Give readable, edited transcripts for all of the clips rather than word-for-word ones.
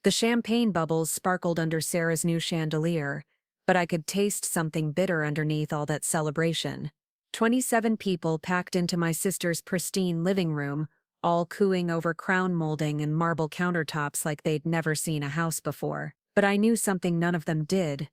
The champagne bubbles sparkled under Sarah's new chandelier, but I could taste something bitter underneath all that celebration. 27 people packed into my sister's pristine living room, all cooing over crown molding and marble countertops like they'd never seen a house before. But I knew something none of them did.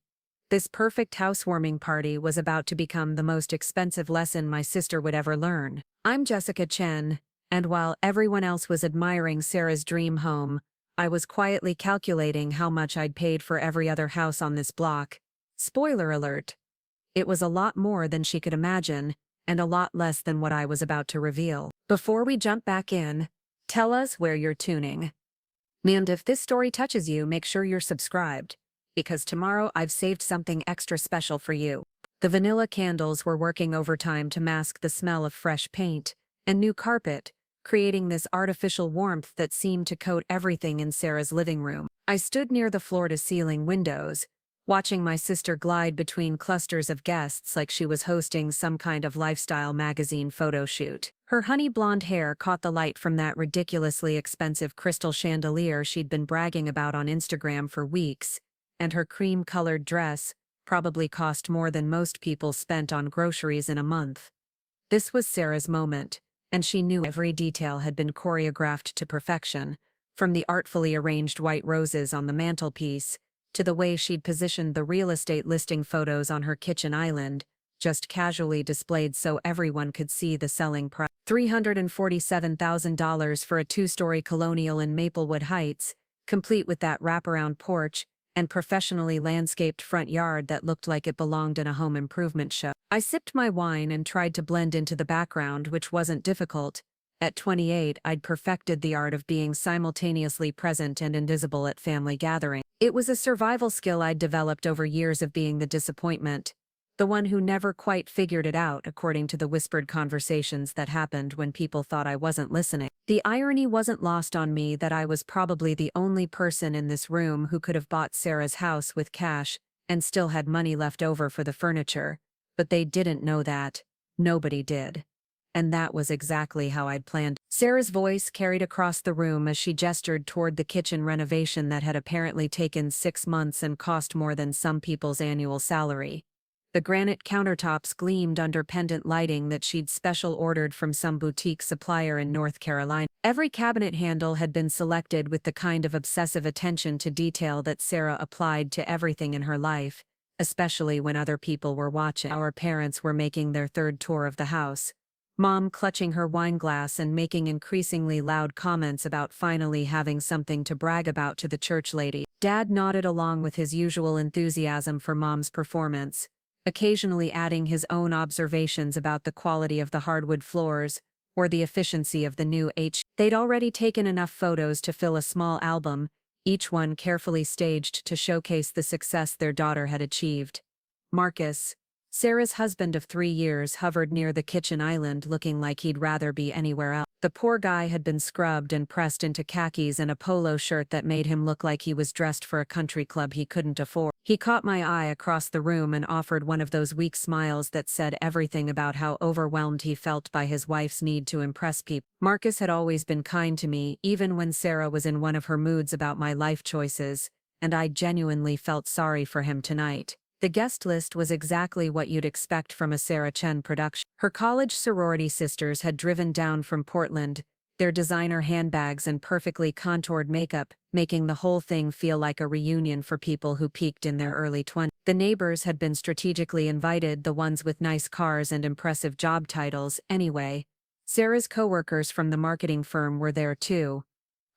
This perfect housewarming party was about to become the most expensive lesson my sister would ever learn. I'm Jessica Chen, and while everyone else was admiring Sarah's dream home, I was quietly calculating how much I'd paid for every other house on this block. Spoiler alert. It was a lot more than she could imagine, and a lot less than what I was about to reveal. Before we jump back in, tell us where you're tuning. And if this story touches you, make sure you're subscribed, because tomorrow I've saved something extra special for you. The vanilla candles were working overtime to mask the smell of fresh paint and new carpet, creating this artificial warmth that seemed to coat everything in Sarah's living room. I stood near the floor-to-ceiling windows, watching my sister glide between clusters of guests like she was hosting some kind of lifestyle magazine photo shoot. Her honey blonde hair caught the light from that ridiculously expensive crystal chandelier she'd been bragging about on Instagram for weeks, and her cream-colored dress probably cost more than most people spent on groceries in a month. This was Sarah's moment, and she knew every detail had been choreographed to perfection, from the artfully arranged white roses on the mantelpiece to the way she'd positioned the real estate listing photos on her kitchen island, just casually displayed so everyone could see the selling price. $347,000 for a two-story colonial in Maplewood Heights, complete with that wraparound porch and professionally landscaped front yard that looked like it belonged in a home improvement show. I sipped my wine and tried to blend into the background, which wasn't difficult. At 28, I'd perfected the art of being simultaneously present and invisible at family gatherings. It was a survival skill I'd developed over years of being the disappointment, the one who never quite figured it out, according to the whispered conversations that happened when people thought I wasn't listening. The irony wasn't lost on me that I was probably the only person in this room who could have bought Sarah's house with cash and still had money left over for the furniture, but they didn't know that. Nobody did. And that was exactly how I'd planned. Sarah's voice carried across the room as she gestured toward the kitchen renovation that had apparently taken 6 months and cost more than some people's annual salary. The granite countertops gleamed under pendant lighting that she'd special ordered from some boutique supplier in North Carolina. Every cabinet handle had been selected with the kind of obsessive attention to detail that Sarah applied to everything in her life, especially when other people were watching. Our parents were making their third tour of the house, Mom clutching her wine glass and making increasingly loud comments about finally having something to brag about to the church lady. Dad nodded along with his usual enthusiasm for Mom's performance, occasionally adding his own observations about the quality of the hardwood floors or the efficiency of the new HVAC. They'd already taken enough photos to fill a small album, each one carefully staged to showcase the success their daughter had achieved. Marcus, Sarah's husband of 3 years, hovered near the kitchen island looking like he'd rather be anywhere else. The poor guy had been scrubbed and pressed into khakis and a polo shirt that made him look like he was dressed for a country club he couldn't afford. He caught my eye across the room and offered one of those weak smiles that said everything about how overwhelmed he felt by his wife's need to impress people. Marcus had always been kind to me, even when Sarah was in one of her moods about my life choices, and I genuinely felt sorry for him tonight. The guest list was exactly what you'd expect from a Sarah Chen production. Her college sorority sisters had driven down from Portland, their designer handbags and perfectly contoured makeup, making the whole thing feel like a reunion for people who peaked in their early 20s. The neighbors had been strategically invited, the ones with nice cars and impressive job titles. Anyway, Sarah's coworkers from the marketing firm were there too,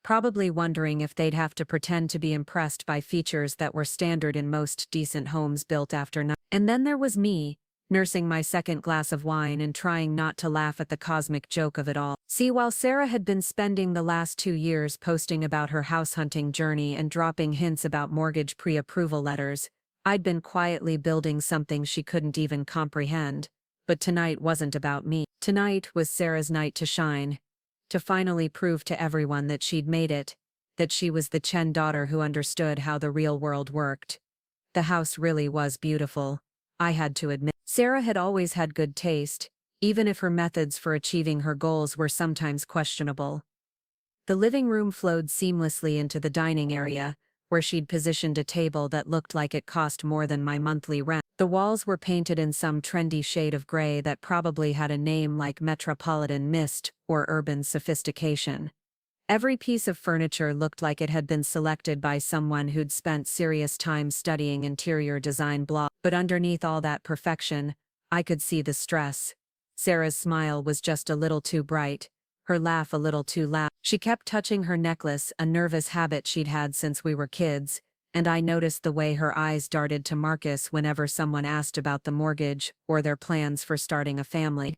probably wondering if they'd have to pretend to be impressed by features that were standard in most decent homes built after 9. And then there was me, nursing my second glass of wine and trying not to laugh at the cosmic joke of it all. See, while Sarah had been spending the last 2 years posting about her house hunting journey and dropping hints about mortgage pre-approval letters, I'd been quietly building something she couldn't even comprehend. But tonight wasn't about me. Tonight was Sarah's night to shine, to finally prove to everyone that she'd made it, that she was the Chen daughter who understood how the real world worked. The house really was beautiful, I had to admit. Sarah had always had good taste, even if her methods for achieving her goals were sometimes questionable. The living room flowed seamlessly into the dining area, where she'd positioned a table that looked like it cost more than my monthly rent. The walls were painted in some trendy shade of gray that probably had a name like Metropolitan Mist or Urban Sophistication. Every piece of furniture looked like it had been selected by someone who'd spent serious time studying interior design but underneath all that perfection, I could see the stress. Sarah's smile was just a little too bright, her laugh a little too loud. She kept touching her necklace, a nervous habit she'd had since we were kids, and I noticed the way her eyes darted to Marcus whenever someone asked about the mortgage or their plans for starting a family.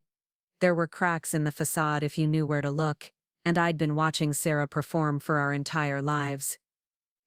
There were cracks in the facade if you knew where to look, and I'd been watching Sarah perform for our entire lives.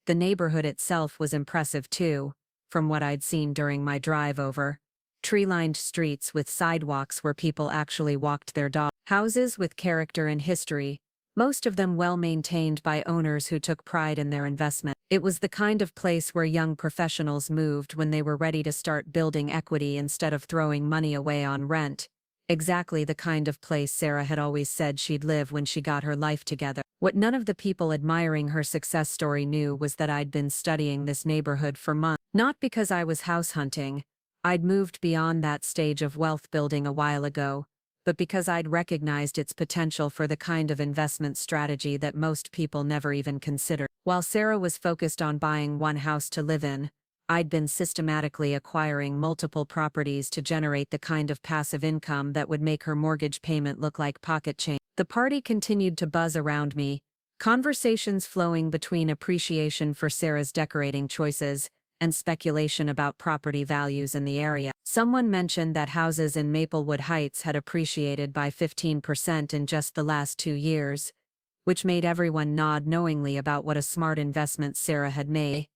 The neighborhood itself was impressive too, from what I'd seen during my drive over. Tree-lined streets with sidewalks where people actually walked their dogs. Houses with character and history, most of them well-maintained by owners who took pride in their investment. It was the kind of place where young professionals moved when they were ready to start building equity instead of throwing money away on rent. Exactly the kind of place Sarah had always said she'd live when she got her life together. What none of the people admiring her success story knew was that I'd been studying this neighborhood for months. Not because I was house hunting. I'd moved beyond that stage of wealth building a while ago, but because I'd recognized its potential for the kind of investment strategy that most people never even consider. While Sarah was focused on buying one house to live in, I'd been systematically acquiring multiple properties to generate the kind of passive income that would make her mortgage payment look like pocket change. The party continued to buzz around me, conversations flowing between appreciation for Sarah's decorating choices and speculation about property values in the area. Someone mentioned that houses in Maplewood Heights had appreciated by 15% in just the last 2 years, which made everyone nod knowingly about what a smart investment Sarah had made.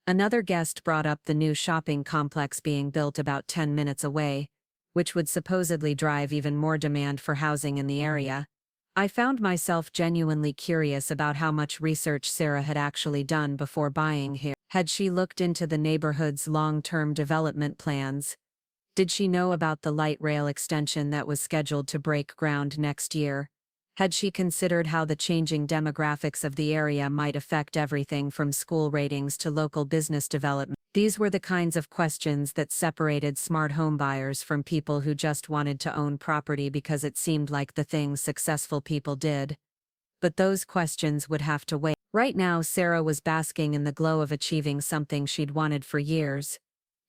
Another guest brought up the new shopping complex being built about 10 minutes away, which would supposedly drive even more demand for housing in the area. I found myself genuinely curious about how much research Sarah had actually done before buying here. Had she looked into the neighborhood's long-term development plans? Did she know about the light rail extension that was scheduled to break ground next year? Had she considered how the changing demographics of the area might affect everything from school ratings to local business development? These were the kinds of questions that separated smart home buyers from people who just wanted to own property because it seemed like the thing successful people did. But those questions would have to wait. Right now, Sarah was basking in the glow of achieving something she'd wanted for years.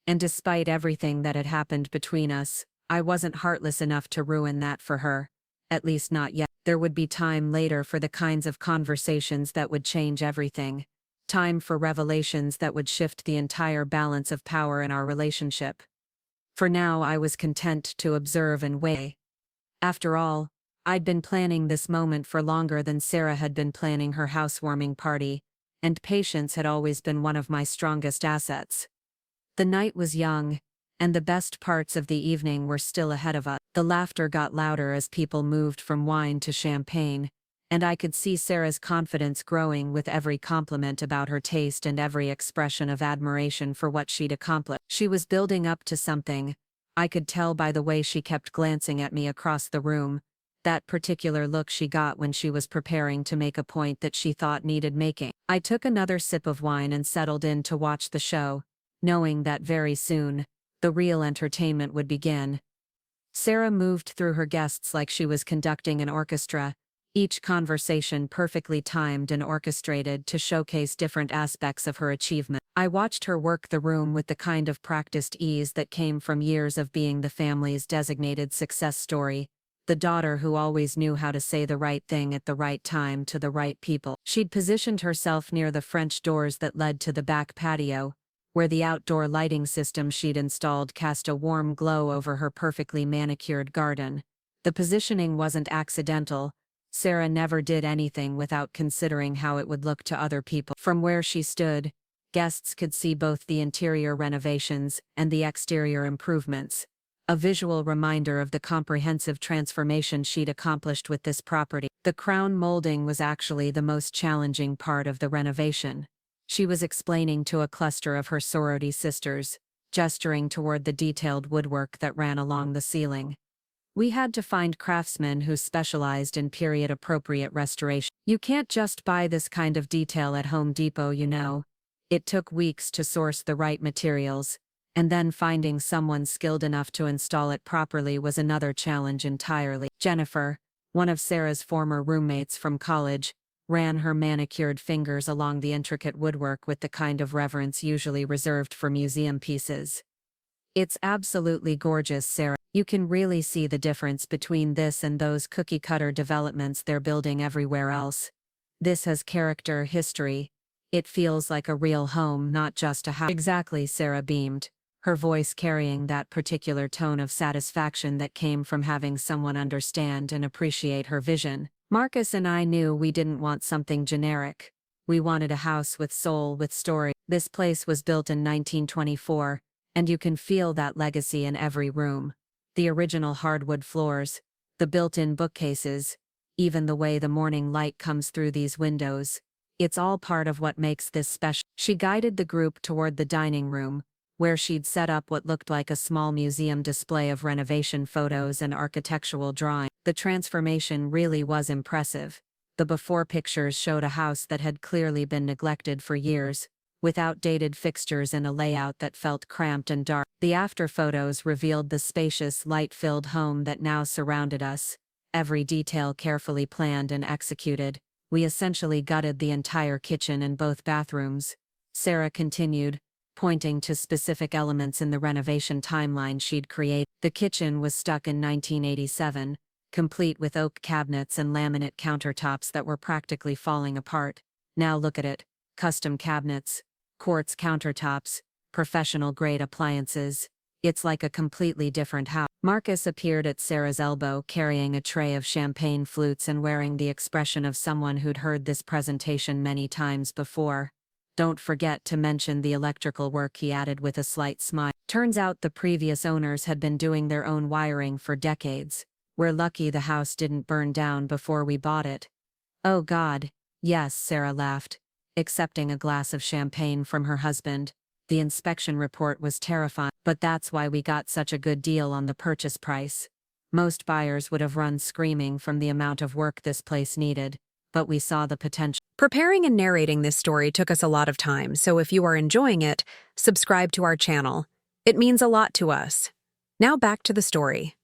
And despite everything that had happened between us, I wasn't heartless enough to ruin that for her. At least not yet. There would be time later for the kinds of conversations that would change everything. Time for revelations that would shift the entire balance of power in our relationship. For now, I was content to observe and weigh. After all, I'd been planning this moment for longer than Sarah had been planning her housewarming party, and patience had always been one of my strongest assets. The night was young, and the best parts of the evening were still ahead of us. The laughter got louder as people moved from wine to champagne, and I could see Sarah's confidence growing with every compliment about her taste and every expression of admiration for what she'd accomplished. She was building up to something. I could tell by the way she kept glancing at me across the room, that particular look she got when she was preparing to make a point that she thought needed making. I took another sip of wine and settled in to watch the show, knowing that very soon, the real entertainment would begin. Sarah moved through her guests like she was conducting an orchestra, each conversation perfectly timed and orchestrated to showcase different aspects of her achievement. I watched her work the room with the kind of practiced ease that came from years of being the family's designated success story, the daughter who always knew how to say the right thing at the right time to the right people. She'd positioned herself near the French doors that led to the back patio, where the outdoor lighting system she'd installed cast a warm glow over her perfectly manicured garden. The positioning wasn't accidental. Sarah never did anything without considering how it would look to other people. From where she stood, guests could see both the interior renovations and the exterior improvements, a visual reminder of the comprehensive transformation she'd accomplished with this property. The crown molding was actually the most challenging part of the renovation. She was explaining to a cluster of her sorority sisters, gesturing toward the detailed woodwork that ran along the ceiling. We had to find craftsmen who specialized in period-appropriate restoration. You can't just buy this kind of detail at Home Depot, you know. It took weeks to source the right materials, and then finding someone skilled enough to install it properly was another challenge entirely. Jennifer, one of Sarah's former roommates from college, ran her manicured fingers along the intricate woodwork with the kind of reverence usually reserved for museum pieces. "It's absolutely gorgeous, Sarah. You can really see the difference between this and those cookie-cutter developments they're building everywhere else. This has character, history. It feels like a real home, not just a house." "Exactly," Sarah beamed, her voice carrying that particular tone of satisfaction that came from having someone understand and appreciate her vision. "Marcus and I knew we didn't want something generic. We wanted a house with soul, with story. This place was built in 1924, and you can feel that legacy in every room. The original hardwood floors, the built-in bookcases, even the way the morning light comes through these windows. It's all part of what makes this special." She guided the group toward the dining room, where she'd set up what looked like a small museum display of renovation photos and architectural drawings. The transformation really was impressive. The before pictures showed a house that had clearly been neglected for years, with outdated fixtures and a layout that felt cramped and dark. The after photos revealed the spacious, light-filled home that now surrounded us, every detail carefully planned and executed. "We essentially gutted the entire kitchen and both bathrooms," Sarah continued, pointing to specific elements in the renovation timeline she'd created. The kitchen was stuck in 1987, complete with oak cabinets and laminate countertops that were practically falling apart. Now look at it: custom cabinets, quartz countertops, professional-grade appliances. It's like a completely different house. Marcus appeared at Sarah's elbow, carrying a tray of champagne flutes and wearing the expression of someone who'd heard this presentation many times before. "Don't forget to mention the electrical work," he added with a slight smile. Turns out the previous owners had been doing their own wiring for decades. "We're lucky the house didn't burn down before we bought it." "Oh God, yes," Sarah laughed, accepting a glass of champagne from her husband. "The inspection report was terrifying, but that's why we got such a good deal on the purchase price. Most buyers would have run screaming from the amount of work this place needed, but we saw the potential." Preparing and narrating this story took us a lot of time, so if you are enjoying it, subscribe to our channel. It means a lot to us. Now back to the story.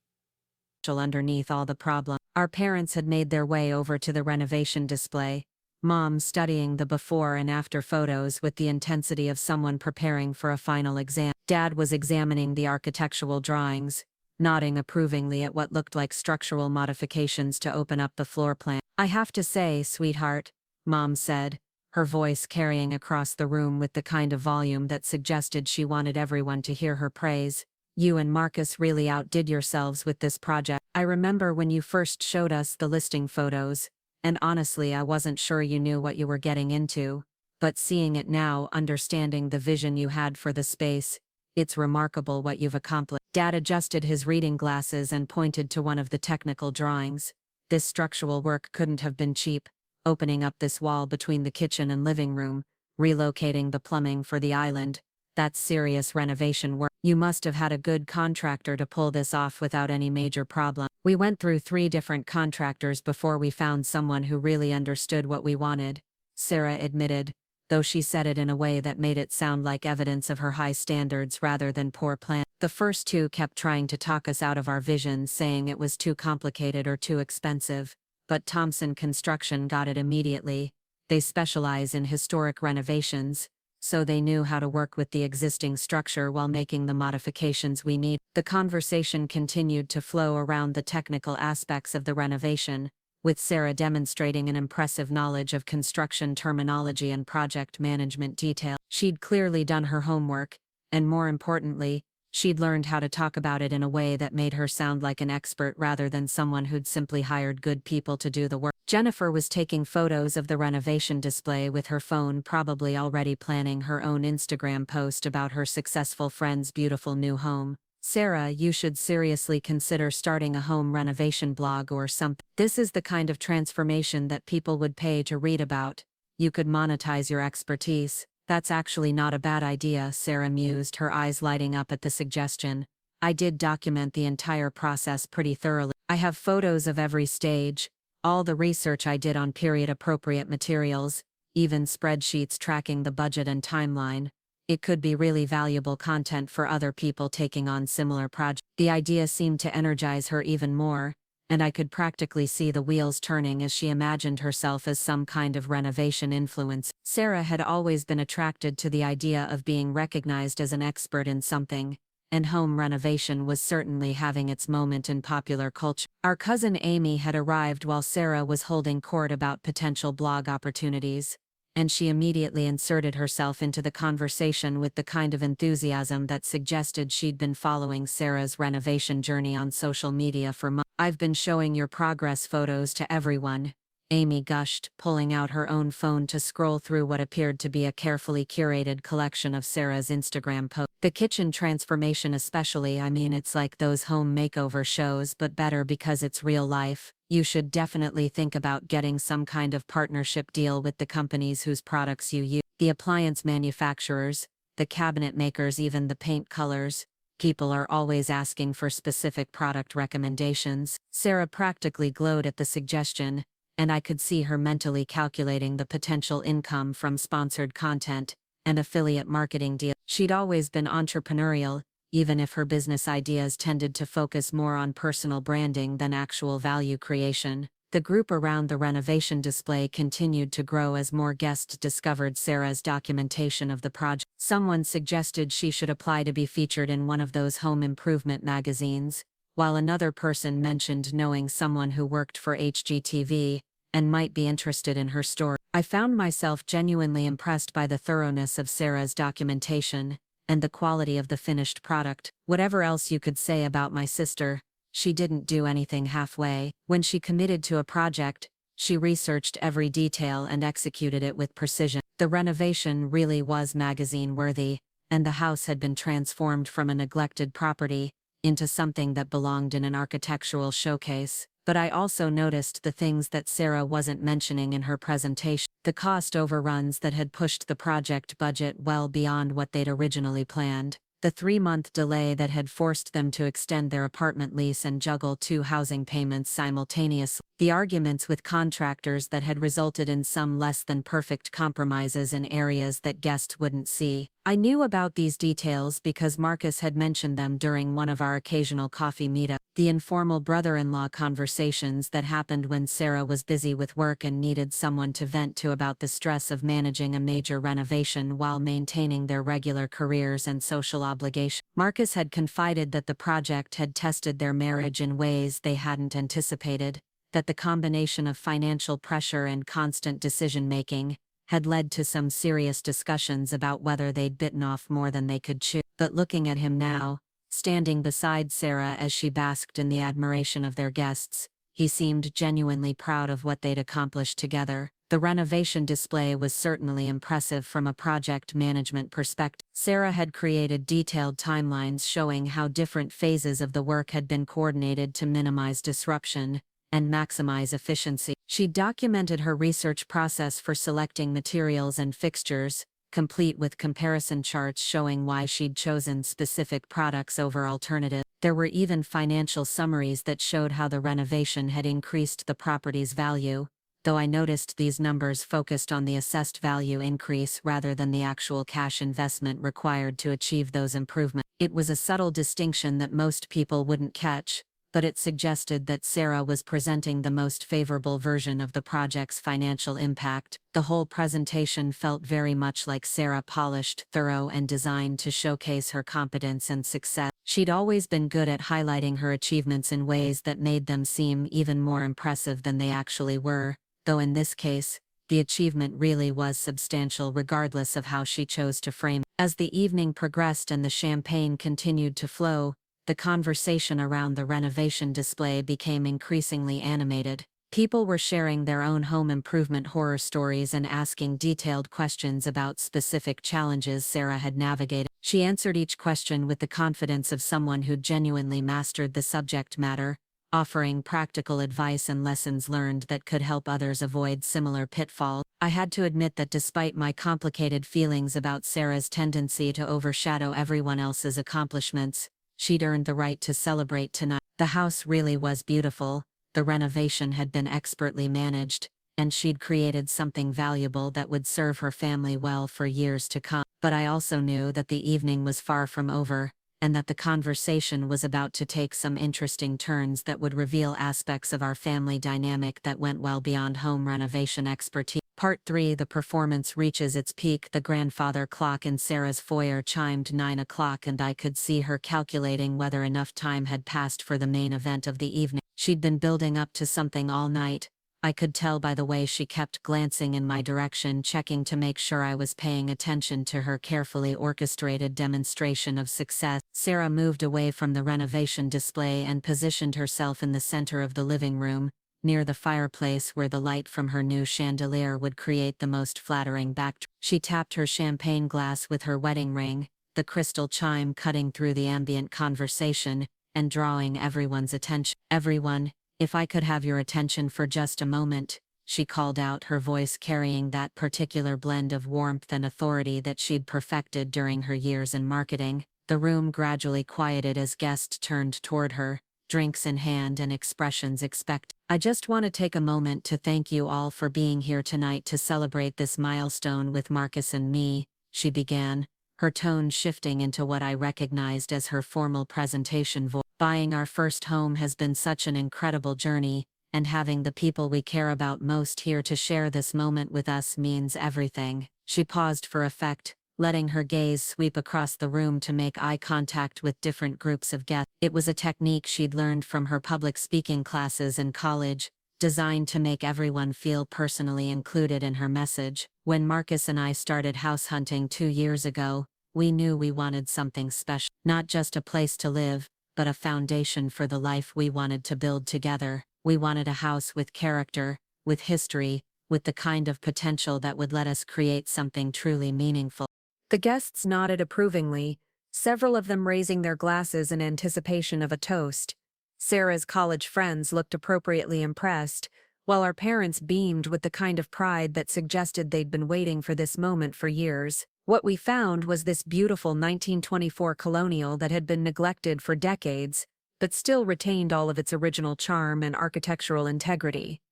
Underneath all the problems, our parents had made their way over to the renovation display, Mom studying the before and after photos with the intensity of someone preparing for a final exam. Dad was examining the architectural drawings, nodding approvingly at what looked like structural modifications to open up the floor plan. "I have to say, sweetheart," Mom said, her voice carrying across the room with the kind of volume that suggested she wanted everyone to hear her praise, "you and Marcus really outdid yourselves with this project. I remember when you first showed us the listing photos, and honestly I wasn't sure you knew what you were getting into, but seeing it now, understanding the vision you had for the space, it's remarkable what you've accomplished." Dad adjusted his reading glasses and pointed to one of the technical drawings. "This structural work couldn't have been cheap. Opening up this wall between the kitchen and living room, relocating the plumbing for the island. That's serious renovation work. You must have had a good contractor to pull this off without any major problem." "We went through 3 different contractors before we found someone who really understood what we wanted," Sarah admitted, though she said it in a way that made it sound like evidence of her high standards rather than poor plan. "The first 2 kept trying to talk us out of our vision, saying it was too complicated or too expensive. But Thompson Construction got it immediately. They specialize in historic renovations, so they knew how to work with the existing structure while making the modifications we need." The conversation continued to flow around the technical aspects of the renovation, with Sarah demonstrating an impressive knowledge of construction terminology and project management detail. She'd clearly done her homework, and more importantly, she'd learned how to talk about it in a way that made her sound like an expert rather than someone who'd simply hired good people to do the work. Jennifer was taking photos of the renovation display with her phone, probably already planning her own Instagram post about her successful friend's beautiful new home. "Sarah, you should seriously consider starting a home renovation blog or something. This is the kind of transformation that people would pay to read about. You could monetize your expertise." "That's actually not a bad idea," Sarah mused, her eyes lighting up at the suggestion. I did document the entire process pretty thoroughly. I have photos of every stage, all the research I did on period-appropriate materials, even spreadsheets tracking the budget and timeline. It could be really valuable content for other people taking on similar projects. The idea seemed to energize her even more, and I could practically see the wheels turning as she imagined herself as some kind of renovation influencer. Sarah had always been attracted to the idea of being recognized as an expert in something, and home renovation was certainly having its moment in popular culture. Our cousin Amy had arrived while Sarah was holding court about potential blog opportunities, and she immediately inserted herself into the conversation with the kind of enthusiasm that suggested she'd been following Sarah's renovation journey on social media for months. "I've been showing your progress photos to everyone," Amy gushed, pulling out her own phone to scroll through what appeared to be a carefully curated collection of Sarah's Instagram posts. "The kitchen transformation especially, I mean, it's like those home makeover shows but better because it's real life. You should definitely think about getting some kind of partnership deal with the companies whose products you use. The appliance manufacturers, the cabinet makers, even the paint colors. People are always asking for specific product recommendations." Sarah practically glowed at the suggestion, and I could see her mentally calculating the potential income from sponsored content and affiliate marketing deals. She'd always been entrepreneurial, even if her business ideas tended to focus more on personal branding than actual value creation. The group around the renovation display continued to grow as more guests discovered Sarah's documentation of the project. Someone suggested she should apply to be featured in one of those home improvement magazines, while another person mentioned knowing someone who worked for HGTV and might be interested in her story. I found myself genuinely impressed by the thoroughness of Sarah's documentation and the quality of the finished product. Whatever else you could say about my sister, she didn't do anything halfway. When she committed to a project, she researched every detail and executed it with precision. The renovation really was magazine-worthy, and the house had been transformed from a neglected property into something that belonged in an architectural showcase. But I also noticed the things that Sarah wasn't mentioning in her presentation. The cost overruns that had pushed the project budget well beyond what they'd originally planned. The 3-month delay that had forced them to extend their apartment lease and juggle 2 housing payments simultaneously. The arguments with contractors that had resulted in some less than perfect compromises in areas that guests wouldn't see. I knew about these details because Marcus had mentioned them during one of our occasional coffee meetups. The informal brother-in-law conversations that happened when Sarah was busy with work and needed someone to vent to about the stress of managing a major renovation while maintaining their regular careers and social obligations. Marcus had confided that the project had tested their marriage in ways they hadn't anticipated, that the combination of financial pressure and constant decision-making had led to some serious discussions about whether they'd bitten off more than they could chew. But looking at him now, standing beside Sarah as she basked in the admiration of their guests, he seemed genuinely proud of what they'd accomplished together. The renovation display was certainly impressive from a project management perspective. Sarah had created detailed timelines showing how different phases of the work had been coordinated to minimize disruption and maximize efficiency. She documented her research process for selecting materials and fixtures, complete with comparison charts showing why she'd chosen specific products over alternatives. There were even financial summaries that showed how the renovation had increased the property's value, though I noticed these numbers focused on the assessed value increase rather than the actual cash investment required to achieve those improvements. It was a subtle distinction that most people wouldn't catch, but it suggested that Sarah was presenting the most favorable version of the project's financial impact. The whole presentation felt very much like Sarah, polished, thorough, and designed to showcase her competence and success. She'd always been good at highlighting her achievements in ways that made them seem even more impressive than they actually were, though in this case, the achievement really was substantial regardless of how she chose to frame it. As the evening progressed and the champagne continued to flow, the conversation around the renovation display became increasingly animated. People were sharing their own home improvement horror stories and asking detailed questions about specific challenges Sarah had navigated. She answered each question with the confidence of someone who'd genuinely mastered the subject matter, offering practical advice and lessons learned that could help others avoid similar pitfalls. I had to admit that despite my complicated feelings about Sarah's tendency to overshadow everyone else's accomplishments, She'd earned the right to celebrate tonight. The house really was beautiful, the renovation had been expertly managed, and she'd created something valuable that would serve her family well for years to come. But I also knew that the evening was far from over, and that the conversation was about to take some interesting turns that would reveal aspects of our family dynamic that went well beyond home renovation expertise. Part 3. The performance reaches its peak. The grandfather clock in Sarah's foyer chimed 9 o'clock, and I could see her calculating whether enough time had passed for the main event of the evening. She'd been building up to something all night. I could tell by the way she kept glancing in my direction, checking to make sure I was paying attention to her carefully orchestrated demonstration of success. Sarah moved away from the renovation display and positioned herself in the center of the living room, near the fireplace where the light from her new chandelier would create the most flattering backdrop. She tapped her champagne glass with her wedding ring, the crystal chime cutting through the ambient conversation and drawing everyone's attention. "Everyone, if I could have your attention for just a moment," she called out, her voice carrying that particular blend of warmth and authority that she'd perfected during her years in marketing. The room gradually quieted as guests turned toward her, drinks in hand and expressions expectant. "I just want to take a moment to thank you all for being here tonight to celebrate this milestone with Marcus and me," she began, her tone shifting into what I recognized as her formal presentation voice. "Buying our first home has been such an incredible journey, and having the people we care about most here to share this moment with us means everything." She paused for effect, letting her gaze sweep across the room to make eye contact with different groups of guests. It was a technique she'd learned from her public speaking classes in college, designed to make everyone feel personally included in her message. "When Marcus and I started house hunting 2 years ago, we knew we wanted something special. Not just a place to live, but a foundation for the life we wanted to build together. We wanted a house with character, with history, with the kind of potential that would let us create something truly meaningful." The guests nodded approvingly, several of them raising their glasses in anticipation of a toast. Sarah's college friends looked appropriately impressed, while our parents beamed with the kind of pride that suggested they'd been waiting for this moment for years. What we found was this beautiful 1924 colonial that had been neglected for decades, but still retained all of its original charm and architectural integrity.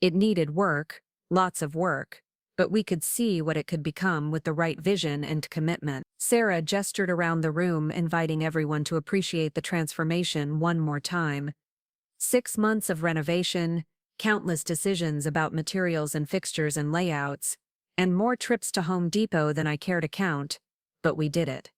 It needed work, lots of work, but we could see what it could become with the right vision and commitment. Sarah gestured around the room, inviting everyone to appreciate the transformation one more time. 6 months of renovation, countless decisions about materials and fixtures and layouts, and more trips to Home Depot than I care to count, but we did it.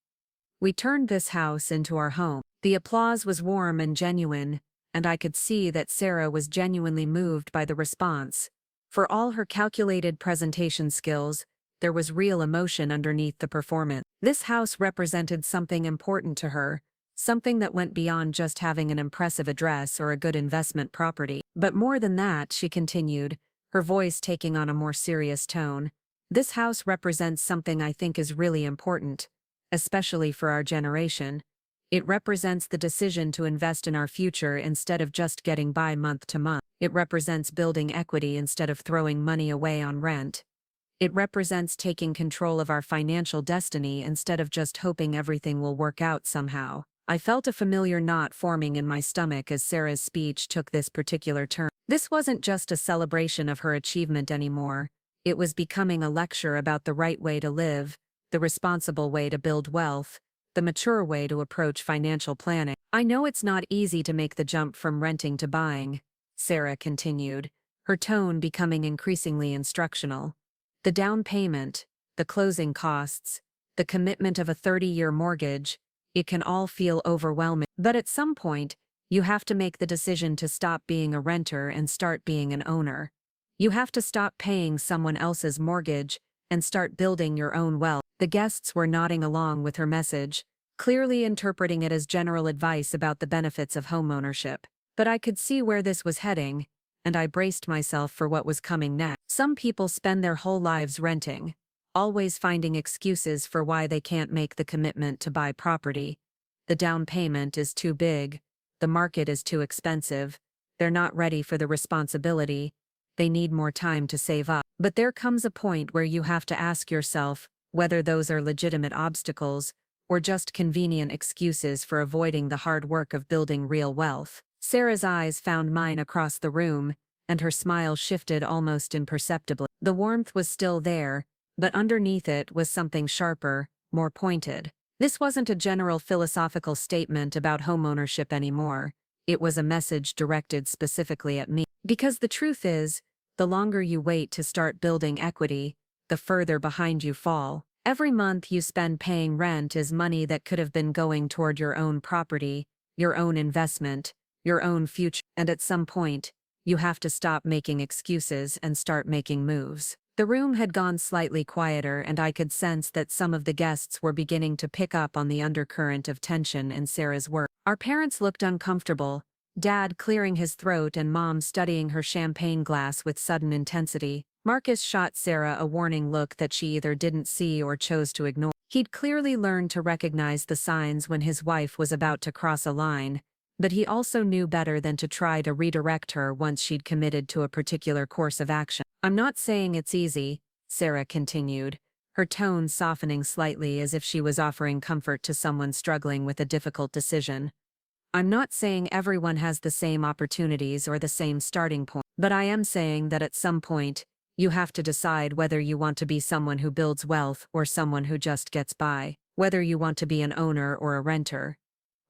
We turned this house into our home. The applause was warm and genuine, and I could see that Sarah was genuinely moved by the response. For all her calculated presentation skills, there was real emotion underneath the performance. This house represented something important to her, something that went beyond just having an impressive address or a good investment property. But more than that, she continued, her voice taking on a more serious tone. "This house represents something I think is really important, especially for our generation. It represents the decision to invest in our future instead of just getting by month to month. It represents building equity instead of throwing money away on rent. It represents taking control of our financial destiny instead of just hoping everything will work out somehow." I felt a familiar knot forming in my stomach as Sarah's speech took this particular turn. This wasn't just a celebration of her achievement anymore. It was becoming a lecture about the right way to live, the responsible way to build wealth, the mature way to approach financial planning. "I know it's not easy to make the jump from renting to buying," Sarah continued, her tone becoming increasingly instructional. "The down payment, the closing costs, the commitment of a 30-year mortgage, it can all feel overwhelming. But at some point, you have to make the decision to stop being a renter and start being an owner. You have to stop paying someone else's mortgage and start building your own wealth." The guests were nodding along with her message, clearly interpreting it as general advice about the benefits of homeownership. But I could see where this was heading, and I braced myself for what was coming next. Some people spend their whole lives renting, always finding excuses for why they can't make the commitment to buy property. The down payment is too big, the market is too expensive, they're not ready for the responsibility, they need more time to save up. But there comes a point where you have to ask yourself whether those are legitimate obstacles, or just convenient excuses for avoiding the hard work of building real wealth. Sarah's eyes found mine across the room, and her smile shifted almost imperceptibly. The warmth was still there, but underneath it was something sharper, more pointed. This wasn't a general philosophical statement about homeownership anymore. It was a message directed specifically at me. Because the truth is, the longer you wait to start building equity, the further behind you fall. Every month you spend paying rent is money that could have been going toward your own property, your own investment, your own future, and at some point, you have to stop making excuses and start making moves. The room had gone slightly quieter, and I could sense that some of the guests were beginning to pick up on the undercurrent of tension in Sarah's work. Our parents looked uncomfortable, Dad clearing his throat and Mom studying her champagne glass with sudden intensity. Marcus shot Sarah a warning look that she either didn't see or chose to ignore. He'd clearly learned to recognize the signs when his wife was about to cross a line, but he also knew better than to try to redirect her once she'd committed to a particular course of action. "I'm not saying it's easy," Sarah continued, her tone softening slightly as if she was offering comfort to someone struggling with a difficult decision. "I'm not saying everyone has the same opportunities or the same starting point, but I am saying that at some point, you have to decide whether you want to be someone who builds wealth or someone who just gets by, whether you want to be an owner or a renter,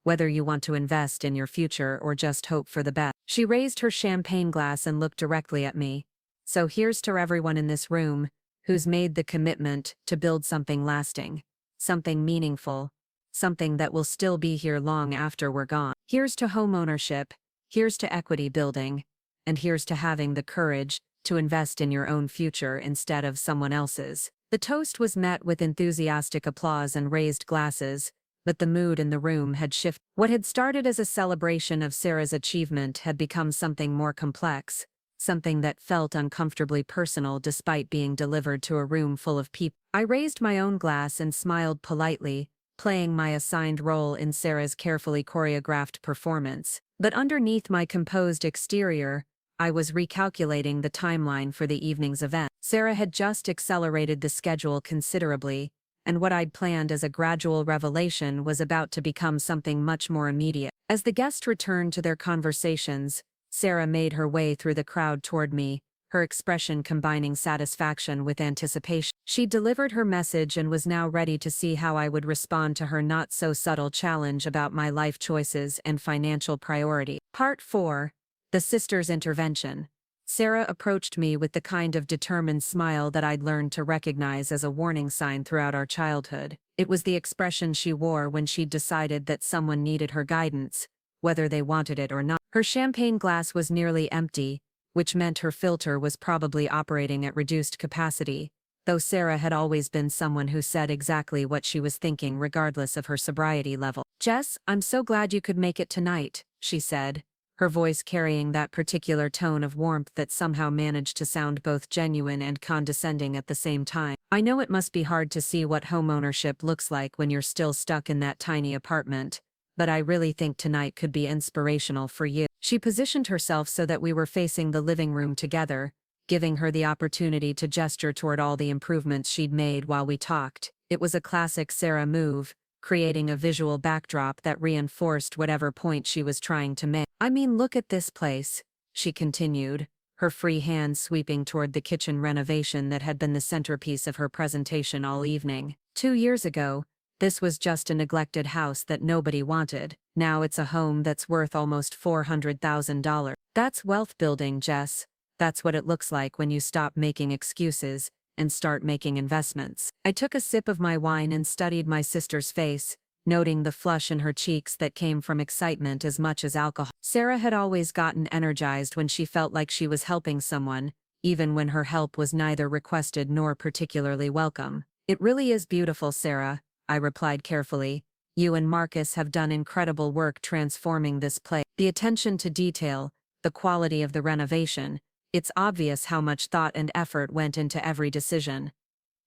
whether you want to invest in your future or just hope for the best." She raised her champagne glass and looked directly at me. "So here's to everyone in this room who's made the commitment to build something lasting, something meaningful, something that will still be here long after we're gone. Here's to homeownership, here's to equity building, and here's to having the courage to invest in your own future instead of someone else's." The toast was met with enthusiastic applause and raised glasses, but the mood in the room had shifted. What had started as a celebration of Sarah's achievement had become something more complex, something that felt uncomfortably personal despite being delivered to a room full of people. I raised my own glass and smiled politely, playing my assigned role in Sarah's carefully choreographed performance. But underneath my composed exterior, I was recalculating the timeline for the evening's event. Sarah had just accelerated the schedule considerably, and what I'd planned as a gradual revelation was about to become something much more immediate. As the guests returned to their conversations, Sarah made her way through the crowd toward me, her expression combining satisfaction with anticipation. She delivered her message and was now ready to see how I would respond to her not-so-subtle challenge about my life choices and financial priority. Part 4. The Sisters' Intervention. Sarah approached me with the kind of determined smile that I'd learned to recognize as a warning sign throughout our childhood. It was the expression she wore when she'd decided that someone needed her guidance, whether they wanted it or not. Her champagne glass was nearly empty, which meant her filter was probably operating at reduced capacity, though Sarah had always been someone who said exactly what she was thinking regardless of her sobriety level. "Jess, I'm so glad you could make it tonight," she said, her voice carrying that particular tone of warmth that somehow managed to sound both genuine and condescending at the same time. "I know it must be hard to see what homeownership looks like when you're still stuck in that tiny apartment, but I really think tonight could be inspirational for you." She positioned herself so that we were facing the living room together, giving her the opportunity to gesture toward all the improvements she'd made while we talked. It was a classic Sarah move, creating a visual backdrop that reinforced whatever point she was trying to make. "I mean, look at this place," she continued, her free hand sweeping toward the kitchen renovation that had been the centerpiece of her presentation all evening. 2 years ago, this was just a neglected house that nobody wanted. Now it's a home that's worth almost $400,000. That's wealth building, Jess. That's what it looks like when you stop making excuses and start making investments. I took a sip of my wine and studied my sister's face, noting the flush in her cheeks that came from excitement as much as alcohol. Sarah had always gotten energized when she felt like she was helping someone, even when her help was neither requested nor particularly welcome. "It really is beautiful, Sarah," I replied carefully. "You and Marcus have done incredible work transforming this place. The attention to detail, the quality of the renovation, it's obvious how much thought and effort went into every decision."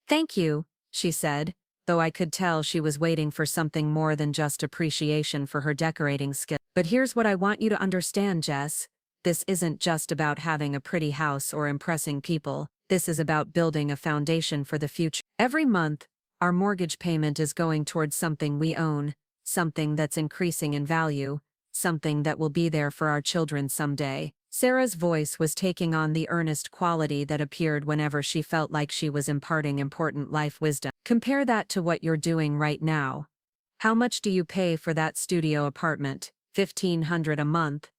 "Thank you," she said, though I could tell she was waiting for something more than just appreciation for her decorating skill. "But here's what I want you to understand, Jess. This isn't just about having a pretty house or impressing people. This is about building a foundation for the future. Every month, Our mortgage payment is going towards something we own, something that's increasing in value, something that will be there for our children someday. Sarah's voice was taking on the earnest quality that appeared whenever she felt like she was imparting important life wisdom. Compare that to what you're doing right now. How much do you pay for that studio apartment? $1,500 a month?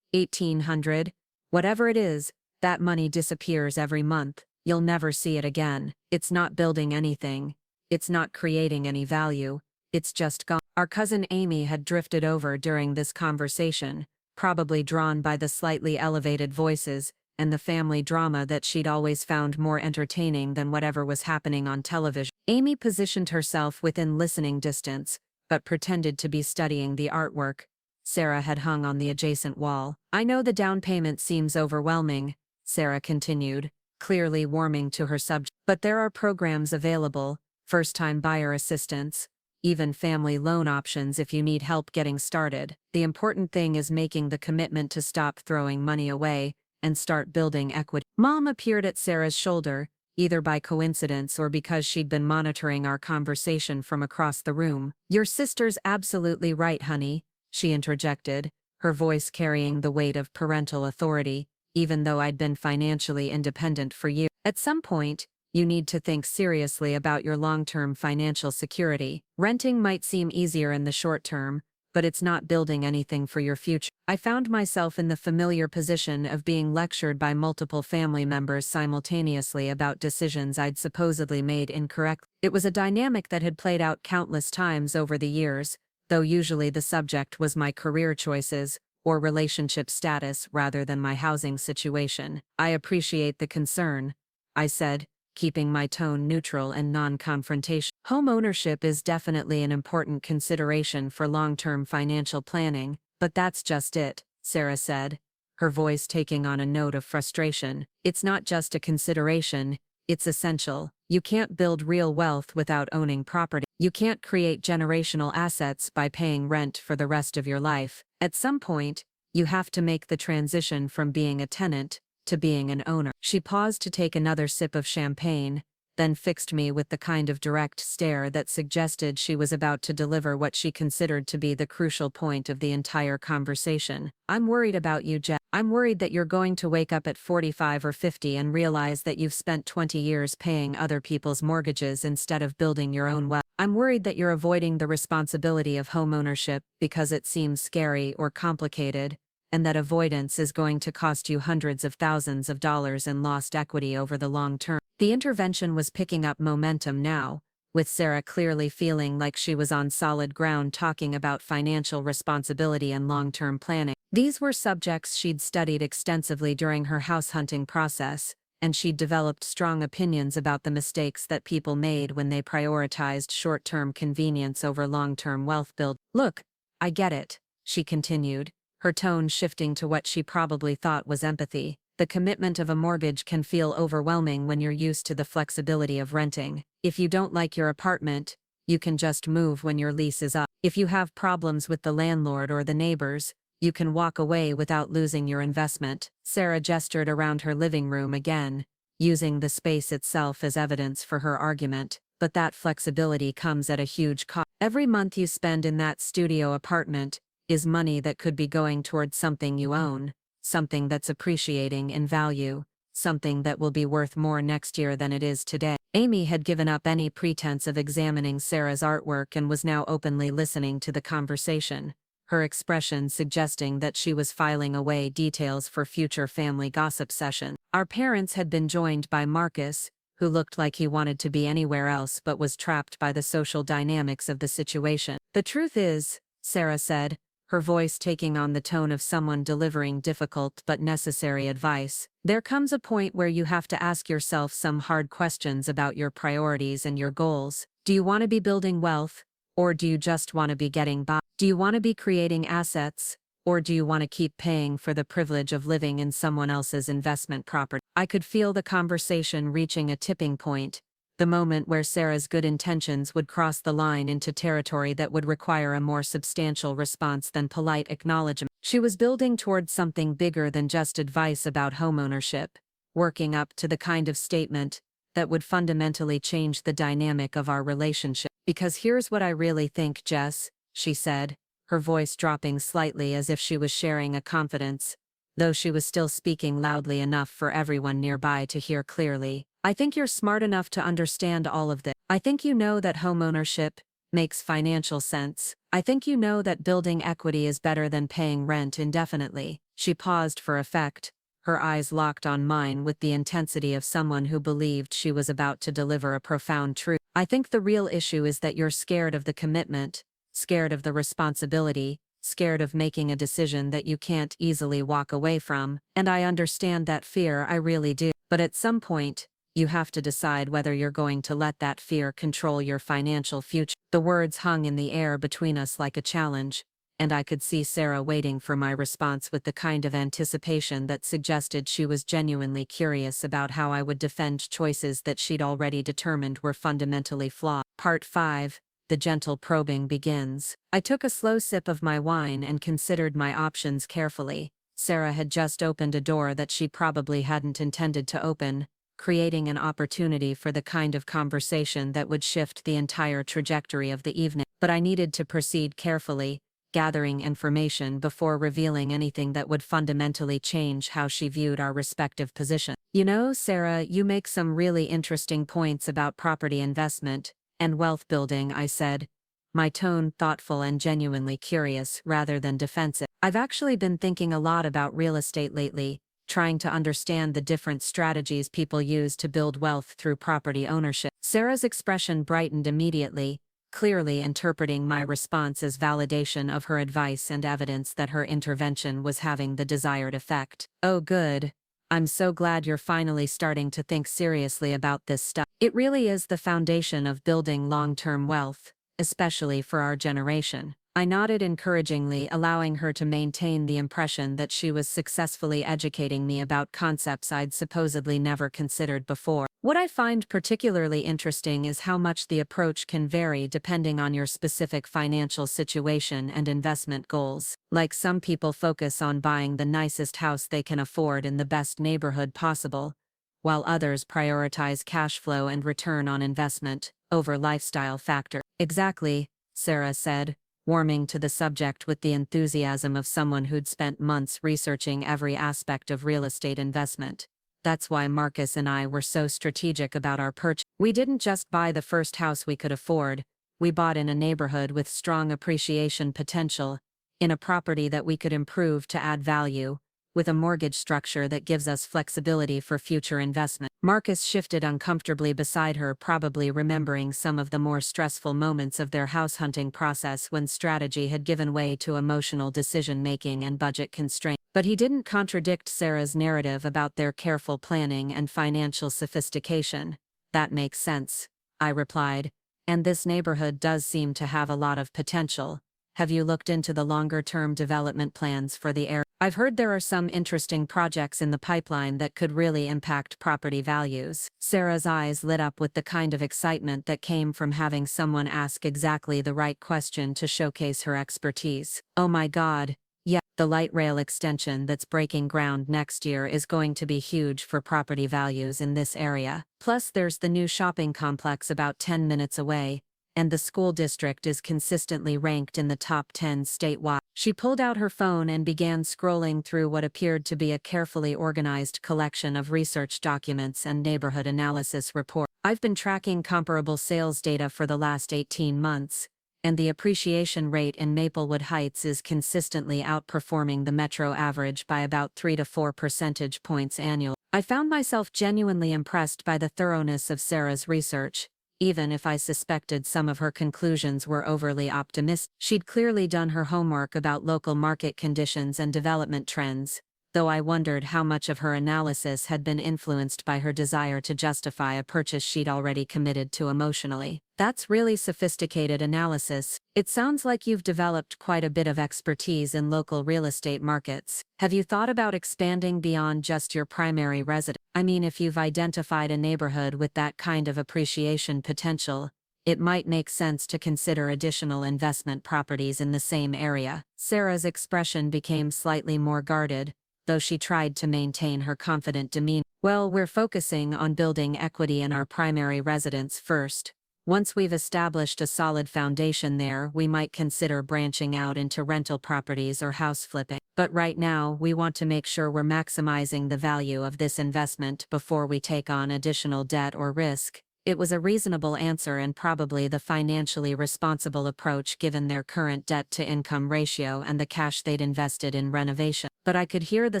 $1,800? Whatever it is, that money disappears every month. You'll never see it again. It's not building anything. It's not creating any value. It's just gone. Our cousin Amy had drifted over during this conversation, probably drawn by the slightly elevated voices and the family drama that she'd always found more entertaining than whatever was happening on television. Amy positioned herself within listening distance, but pretended to be studying the artwork Sarah had hung on the adjacent wall. I know the down payment seems overwhelming, Sarah continued, clearly warming to her subject, but there are programs available, first-time buyer assistance, even family loan options if you need help getting started. The important thing is making the commitment to stop throwing money away and start building equity. Mom appeared at Sarah's shoulder, either by coincidence or because she'd been monitoring our conversation from across the room. Your sister's absolutely right, honey, she interjected, her voice carrying the weight of parental authority, even though I'd been financially independent for years. At some point, you need to think seriously about your long-term financial security. Renting might seem easier in the short term, but it's not building anything for your future. I found myself in the familiar position of being lectured by multiple family members simultaneously about decisions I'd supposedly made incorrectly. It was a dynamic that had played out countless times over the years, though usually the subject was my career choices or relationship status rather than my housing situation. I appreciate the concern, I said, keeping my tone neutral and non-confrontational. Home ownership is definitely an important consideration for long-term financial planning, but that's just it, Sarah said, her voice taking on a note of frustration. It's not just a consideration, it's essential. You can't build real wealth without owning property. You can't create generational assets by paying rent for the rest of your life. At some point, you have to make the transition from being a tenant to being an owner. She paused to take another sip of champagne, then fixed me with the kind of direct stare that suggested she was about to deliver what she considered to be the crucial point of the entire conversation. I'm worried about you, Jeff. I'm worried that you're going to wake up at 45 or 50 and realize that you've spent 20 years paying other people's mortgages instead of building your own wealth. I'm worried that you're avoiding the responsibility of homeownership because it seems scary or complicated, and that avoidance is going to cost you hundreds of thousands of dollars in lost equity over the long term. The intervention was picking up momentum now, with Sarah clearly feeling like she was on solid ground talking about financial responsibility and long-term planning. These were subjects she'd studied extensively during her house hunting process, and she'd developed strong opinions about the mistakes that people made when they prioritized short-term convenience over long-term wealth building. Look, I get it, she continued, her tone shifting to what she probably thought was empathy. The commitment of a mortgage can feel overwhelming when you're used to the flexibility of renting. If you don't like your apartment, you can just move when your lease is up. If you have problems with the landlord or the neighbors, you can walk away without losing your investment. Sarah gestured around her living room again, using the space itself as evidence for her argument. But that flexibility comes at a huge cost. Every month you spend in that studio apartment is money that could be going towards something you own, something that's appreciating in value, something that will be worth more next year than it is today. Amy had given up any pretense of examining Sarah's artwork and was now openly listening to the conversation, her expression suggesting that she was filing away details for future family gossip sessions. Our parents had been joined by Marcus, who looked like he wanted to be anywhere else but was trapped by the social dynamics of the situation. The truth is, Sarah said, her voice taking on the tone of someone delivering difficult but necessary advice, there comes a point where you have to ask yourself some hard questions about your priorities and your goals. Do you want to be building wealth, or do you just want to be getting by? Do you want to be creating assets, or do you want to keep paying for the privilege of living in someone else's investment property? I could feel the conversation reaching a tipping point, the moment where Sarah's good intentions would cross the line into territory that would require a more substantial response than polite acknowledgement. She was building towards something bigger than just advice about homeownership, working up to the kind of statement that would fundamentally change the dynamic of our relationship. Because here's what I really think, Jess, she said, her voice dropping slightly as if she was sharing a confidence, though she was still speaking loudly enough for everyone nearby to hear clearly. I think you're smart enough to understand all of this. I think you know that homeownership makes financial sense. I think you know that building equity is better than paying rent indefinitely. She paused for effect, her eyes locked on mine with the intensity of someone who believed she was about to deliver a profound truth. I think the real issue is that you're scared of the commitment, scared of the responsibility, scared of making a decision that you can't easily walk away from, and I understand that fear, I really do. But at some point, you have to decide whether you're going to let that fear control your financial future. The words hung in the air between us like a challenge, and I could see Sarah waiting for my response with the kind of anticipation that suggested she was genuinely curious about how I would defend choices that she'd already determined were fundamentally flawed. Part 5. The gentle probing begins. I took a slow sip of my wine and considered my options carefully. Sarah had just opened a door that she probably hadn't intended to open, creating an opportunity for the kind of conversation that would shift the entire trajectory of the evening. But I needed to proceed carefully, gathering information before revealing anything that would fundamentally change how she viewed our respective positions. You know, Sarah, you make some really interesting points about property investment and wealth building, I said, my tone thoughtful and genuinely curious rather than defensive. I've actually been thinking a lot about real estate lately, trying to understand the different strategies people use to build wealth through property ownership. Sarah's expression brightened immediately, clearly interpreting my response as validation of her advice and evidence that her intervention was having the desired effect. Oh, good. I'm so glad you're finally starting to think seriously about this stuff. It really is the foundation of building long-term wealth, especially for our generation. I nodded encouragingly, allowing her to maintain the impression that she was successfully educating me about concepts I'd supposedly never considered before. What I find particularly interesting is how much the approach can vary depending on your specific financial situation and investment goals. Like, some people focus on buying the nicest house they can afford in the best neighborhood possible, while others prioritize cash flow and return on investment over lifestyle factor. Exactly, Sarah said, warming to the subject with the enthusiasm of someone who'd spent months researching every aspect of real estate investment. That's why Marcus and I were so strategic about our purchase. We didn't just buy the first house we could afford, we bought in a neighborhood with strong appreciation potential, in a property that we could improve to add value, with a mortgage structure that gives us flexibility for future investment. Marcus shifted uncomfortably beside her, probably remembering some of the more stressful moments of their house hunting process when strategy had given way to emotional decision-making and budget constraints. But he didn't contradict Sarah's narrative about their careful planning and financial sophistication. That makes sense, I replied, and this neighborhood does seem to have a lot of potential. Have you looked into the longer-term development plans for the area? I've heard there are some interesting projects in the pipeline that could really impact property values. Sarah's eyes lit up with the kind of excitement that came from having someone ask exactly the right question to showcase her expertise. Oh my God, yeah, the light rail extension that's breaking ground next year is going to be huge for property values in this area. Plus, there's the new shopping complex about 10 minutes away, and the school district is consistently ranked in the top 10 statewide. She pulled out her phone and began scrolling through what appeared to be a carefully organized collection of research documents and neighborhood analysis reports. I've been tracking comparable sales data for the last 18 months, and the appreciation rate in Maplewood Heights is consistently outperforming the metro average by about 3 to 4 percentage points annually. I found myself genuinely impressed by the thoroughness of Sarah's research, even if I suspected some of her conclusions were overly optimistic. She'd clearly done her homework about local market conditions and development trends, though I wondered how much of her analysis had been influenced by her desire to justify a purchase she'd already committed to emotionally. That's really sophisticated analysis. It sounds like you've developed quite a bit of expertise in local real estate markets. Have you thought about expanding beyond just your primary residence? I mean, if you've identified a neighborhood with that kind of appreciation potential, it might make sense to consider additional investment properties in the same area. Sarah's expression became slightly more guarded, though she tried to maintain her confident demeanor. Well, we're focusing on building equity in our primary residence first. Once we've established a solid foundation there, we might consider branching out into rental properties or house flipping. But right now, we want to make sure we're maximizing the value of this investment before we take on additional debt or risk. It was a reasonable answer and probably the financially responsible approach given their current debt-to-income ratio and the cash they'd invested in renovation. But I could hear the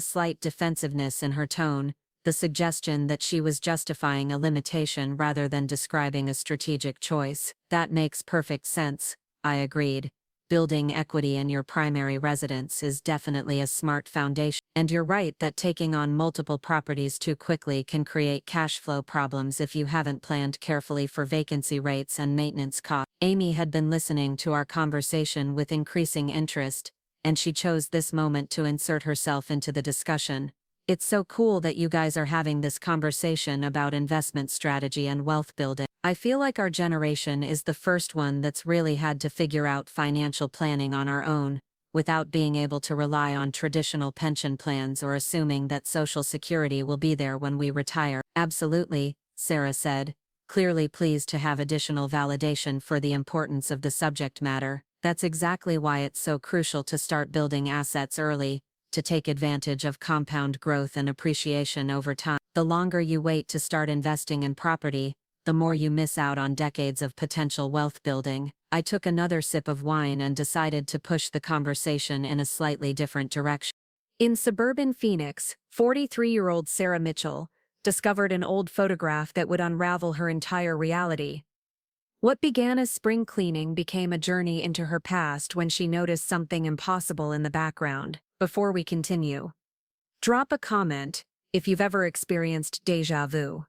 slight defensiveness in her tone, the suggestion that she was justifying a limitation rather than describing a strategic choice. That makes perfect sense, I agreed. Building equity in your primary residence is definitely a smart foundation. And you're right that taking on multiple properties too quickly can create cash flow problems if you haven't planned carefully for vacancy rates and maintenance costs. Amy had been listening to our conversation with increasing interest, and she chose this moment to insert herself into the discussion. It's so cool that you guys are having this conversation about investment strategy and wealth building. I feel like our generation is the first one that's really had to figure out financial planning on our own, without being able to rely on traditional pension plans or assuming that Social Security will be there when we retire. Absolutely, Sarah said, clearly pleased to have additional validation for the importance of the subject matter. That's exactly why it's so crucial to start building assets early, to take advantage of compound growth and appreciation over time. The longer you wait to start investing in property, the more you miss out on decades of potential wealth building. I took another sip of wine and decided to push the conversation in a slightly different direction. In suburban Phoenix, 43-year-old Sarah Mitchell discovered an old photograph that would unravel her entire reality. What began as spring cleaning became a journey into her past when she noticed something impossible in the background. Before we continue, drop a comment if you've ever experienced déjà vu.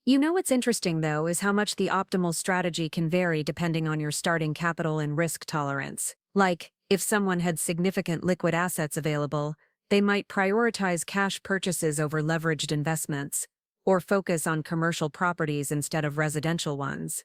You know what's interesting though is how much the optimal strategy can vary depending on your starting capital and risk tolerance. Like, if someone had significant liquid assets available, they might prioritize cash purchases over leveraged investments, or focus on commercial properties instead of residential ones.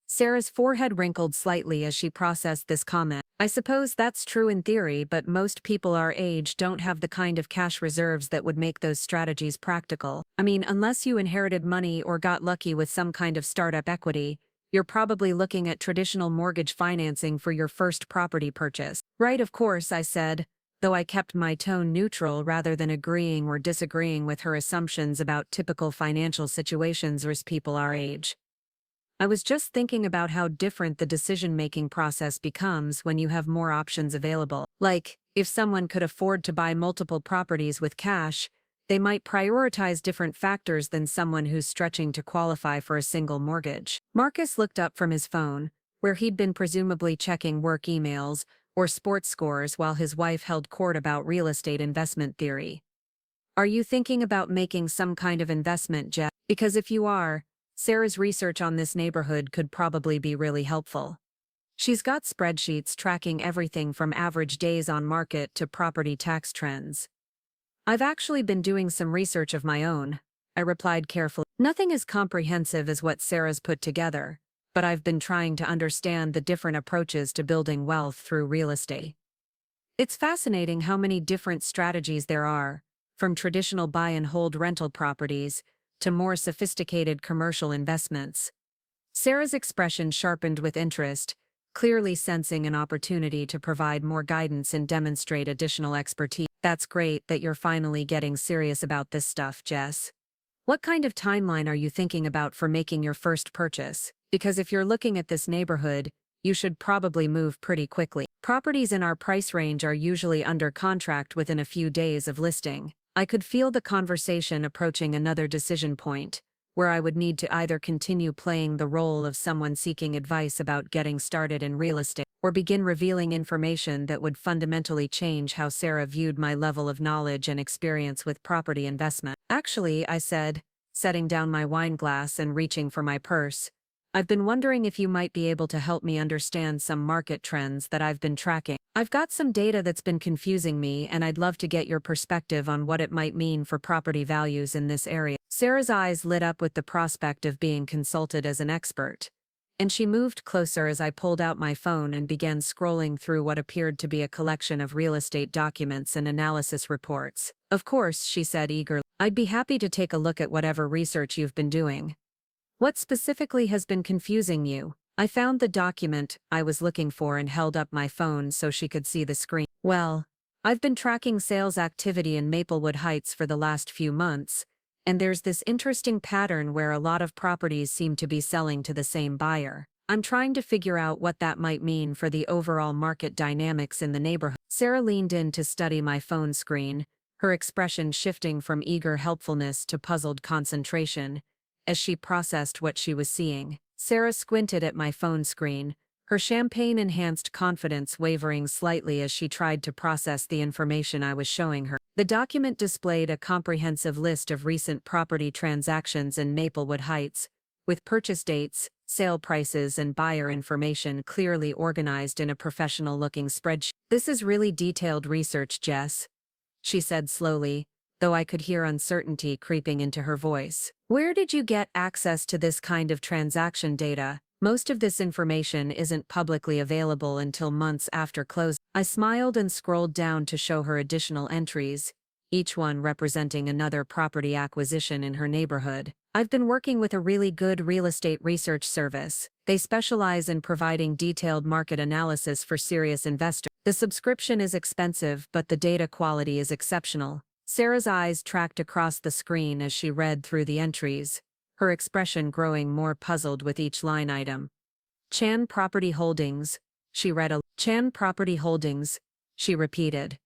Sarah's forehead wrinkled slightly as she processed this comment. I suppose that's true in theory, but most people our age don't have the kind of cash reserves that would make those strategies practical. I mean, unless you inherited money or got lucky with some kind of startup equity, you're probably looking at traditional mortgage financing for your first property purchase. Right, of course, I said, though I kept my tone neutral rather than agreeing or disagreeing with her assumptions about typical financial situations for people our age. I was just thinking about how different the decision-making process becomes when you have more options available. Like, if someone could afford to buy multiple properties with cash, they might prioritize different factors than someone who's stretching to qualify for a single mortgage. Marcus looked up from his phone, where he'd been presumably checking work emails or sports scores while his wife held court about real estate investment theory. Are you thinking about making some kind of investment, Jeff? Because if you are, Sarah's research on this neighborhood could probably be really helpful. She's got spreadsheets tracking everything from average days on market to property tax trends. I've actually been doing some research of my own, I replied carefully. Nothing as comprehensive as what Sarah's put together, but I've been trying to understand the different approaches to building wealth through real estate. It's fascinating how many different strategies there are, from traditional buy-and-hold rental properties to more sophisticated commercial investments. Sarah's expression sharpened with interest, clearly sensing an opportunity to provide more guidance and demonstrate additional expertise. That's great that you're finally getting serious about this stuff, Jess. What kind of timeline are you thinking about for making your first purchase? Because if you're looking at this neighborhood, you should probably move pretty quickly. Properties in our price range are usually under contract within a few days of listing. I could feel the conversation approaching another decision point, where I would need to either continue playing the role of someone seeking advice about getting started in real estate, or begin revealing information that would fundamentally change how Sarah viewed my level of knowledge and experience with property investment. Actually, I said, setting down my wine glass and reaching for my purse, I've been wondering if you might be able to help me understand some market trends that I've been tracking. I've got some data that's been confusing me, and I'd love to get your perspective on what it might mean for property values in this area. Sarah's eyes lit up with the prospect of being consulted as an expert, And she moved closer as I pulled out my phone and began scrolling through what appeared to be a collection of real estate documents and analysis reports. Of course, she said eagerly. I'd be happy to take a look at whatever research you've been doing. What specifically has been confusing you? I found the document I was looking for and held up my phone so she could see the screen. Well, I've been tracking sales activity in Maplewood Heights for the last few months, and there's this interesting pattern where a lot of properties seem to be selling to the same buyer. I'm trying to figure out what that might mean for the overall market dynamics in the neighborhood. Sarah leaned in to study my phone screen, her expression shifting from eager helpfulness to puzzled concentration as she processed what she was seeing. Sarah squinted at my phone screen, her champagne-enhanced confidence wavering slightly as she tried to process the information I was showing her. The document displayed a comprehensive list of recent property transactions in Maplewood Heights, with purchase dates, sale prices, and buyer information clearly organized in a professional-looking spreadsheet. This is really detailed research, Jess, she said slowly, though I could hear uncertainty creeping into her voice. Where did you get access to this kind of transaction data? Most of this information isn't publicly available until months after close. I smiled and scrolled down to show her additional entries, each one representing another property acquisition in her neighborhood. I've been working with a really good real estate research service. They specialize in providing detailed market analysis for serious investors. The subscription is expensive, but the data quality is exceptional. Sarah's eyes tracked across the screen as she read through the entries, her expression growing more puzzled with each line item. Chan Property Holdings, she read Chan Property Holdings, she repeated,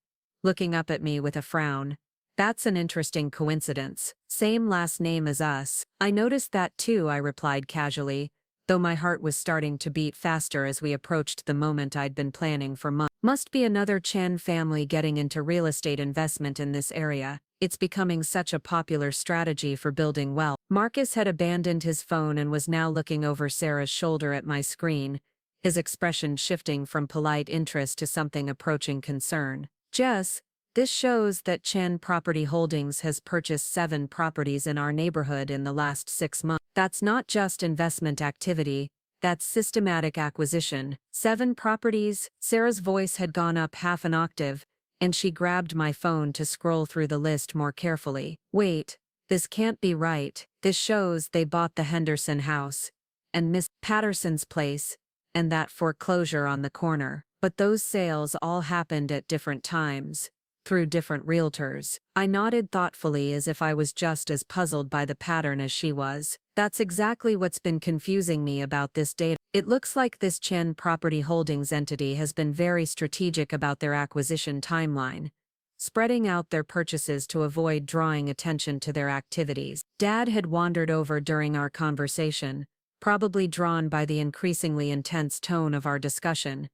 looking up at me with a frown. That's an interesting coincidence. Same last name as us. I noticed that too, I replied casually, though my heart was starting to beat faster as we approached the moment I'd been planning for months. Must be another Chen family getting into real estate investment in this area. It's becoming such a popular strategy for building wealth. Marcus had abandoned his phone and was now looking over Sarah's shoulder at my screen, his expression shifting from polite interest to something approaching concern. Jess, this shows that Chen Property Holdings has purchased 7 properties in our neighborhood in the last 6 months. That's not just investment activity, that's systematic acquisition. 7 properties. Sarah's voice had gone up half an octave, and she grabbed my phone to scroll through the list more carefully. Wait, this can't be right. This shows they bought the Henderson house, and Miss Patterson's place, and that foreclosure on the corner. But those sales all happened at different times, through different realtors. I nodded thoughtfully as if I was just as puzzled by the pattern as she was. That's exactly what's been confusing me about this data. It looks like this Chen Property Holdings entity has been very strategic about their acquisition timeline, spreading out their purchases to avoid drawing attention to their activities. Dad had wandered over during our conversation, probably drawn by the increasingly intense tone of our discussion.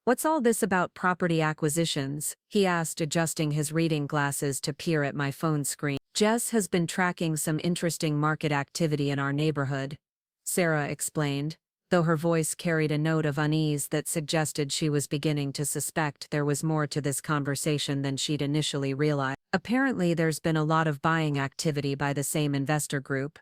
What's all this about property acquisitions? He asked, adjusting his reading glasses to peer at my phone screen. Jess has been tracking some interesting market activity in our neighborhood, Sarah explained, though her voice carried a note of unease that suggested she was beginning to suspect there was more to this conversation than she'd initially realized. Apparently there's been a lot of buying activity by the same investor group.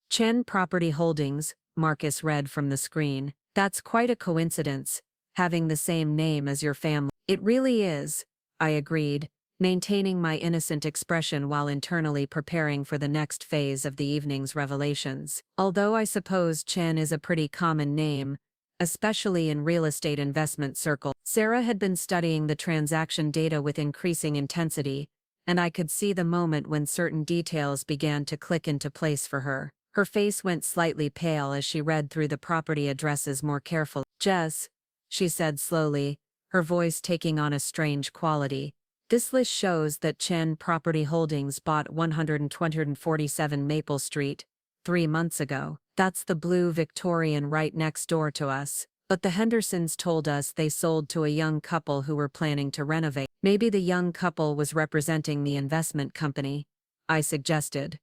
Chen Property Holdings, Marcus read from the screen. That's quite a coincidence, having the same name as your family. It really is, I agreed, maintaining my innocent expression while internally preparing for the next phase of the evening's revelations. Although I suppose Chen is a pretty common name, especially in real estate investment circles. Sarah had been studying the transaction data with increasing intensity, and I could see the moment when certain details began to click into place for her. Her face went slightly pale as she read through the property addresses more carefully. Jess, she said slowly, her voice taking on a strange quality. This list shows that Chen Property Holdings bought 147 Maple Street 3 months ago. That's the blue Victorian right next door to us. But the Hendersons told us they sold to a young couple who were planning to renovate. Maybe the young couple was representing the investment company, I suggested.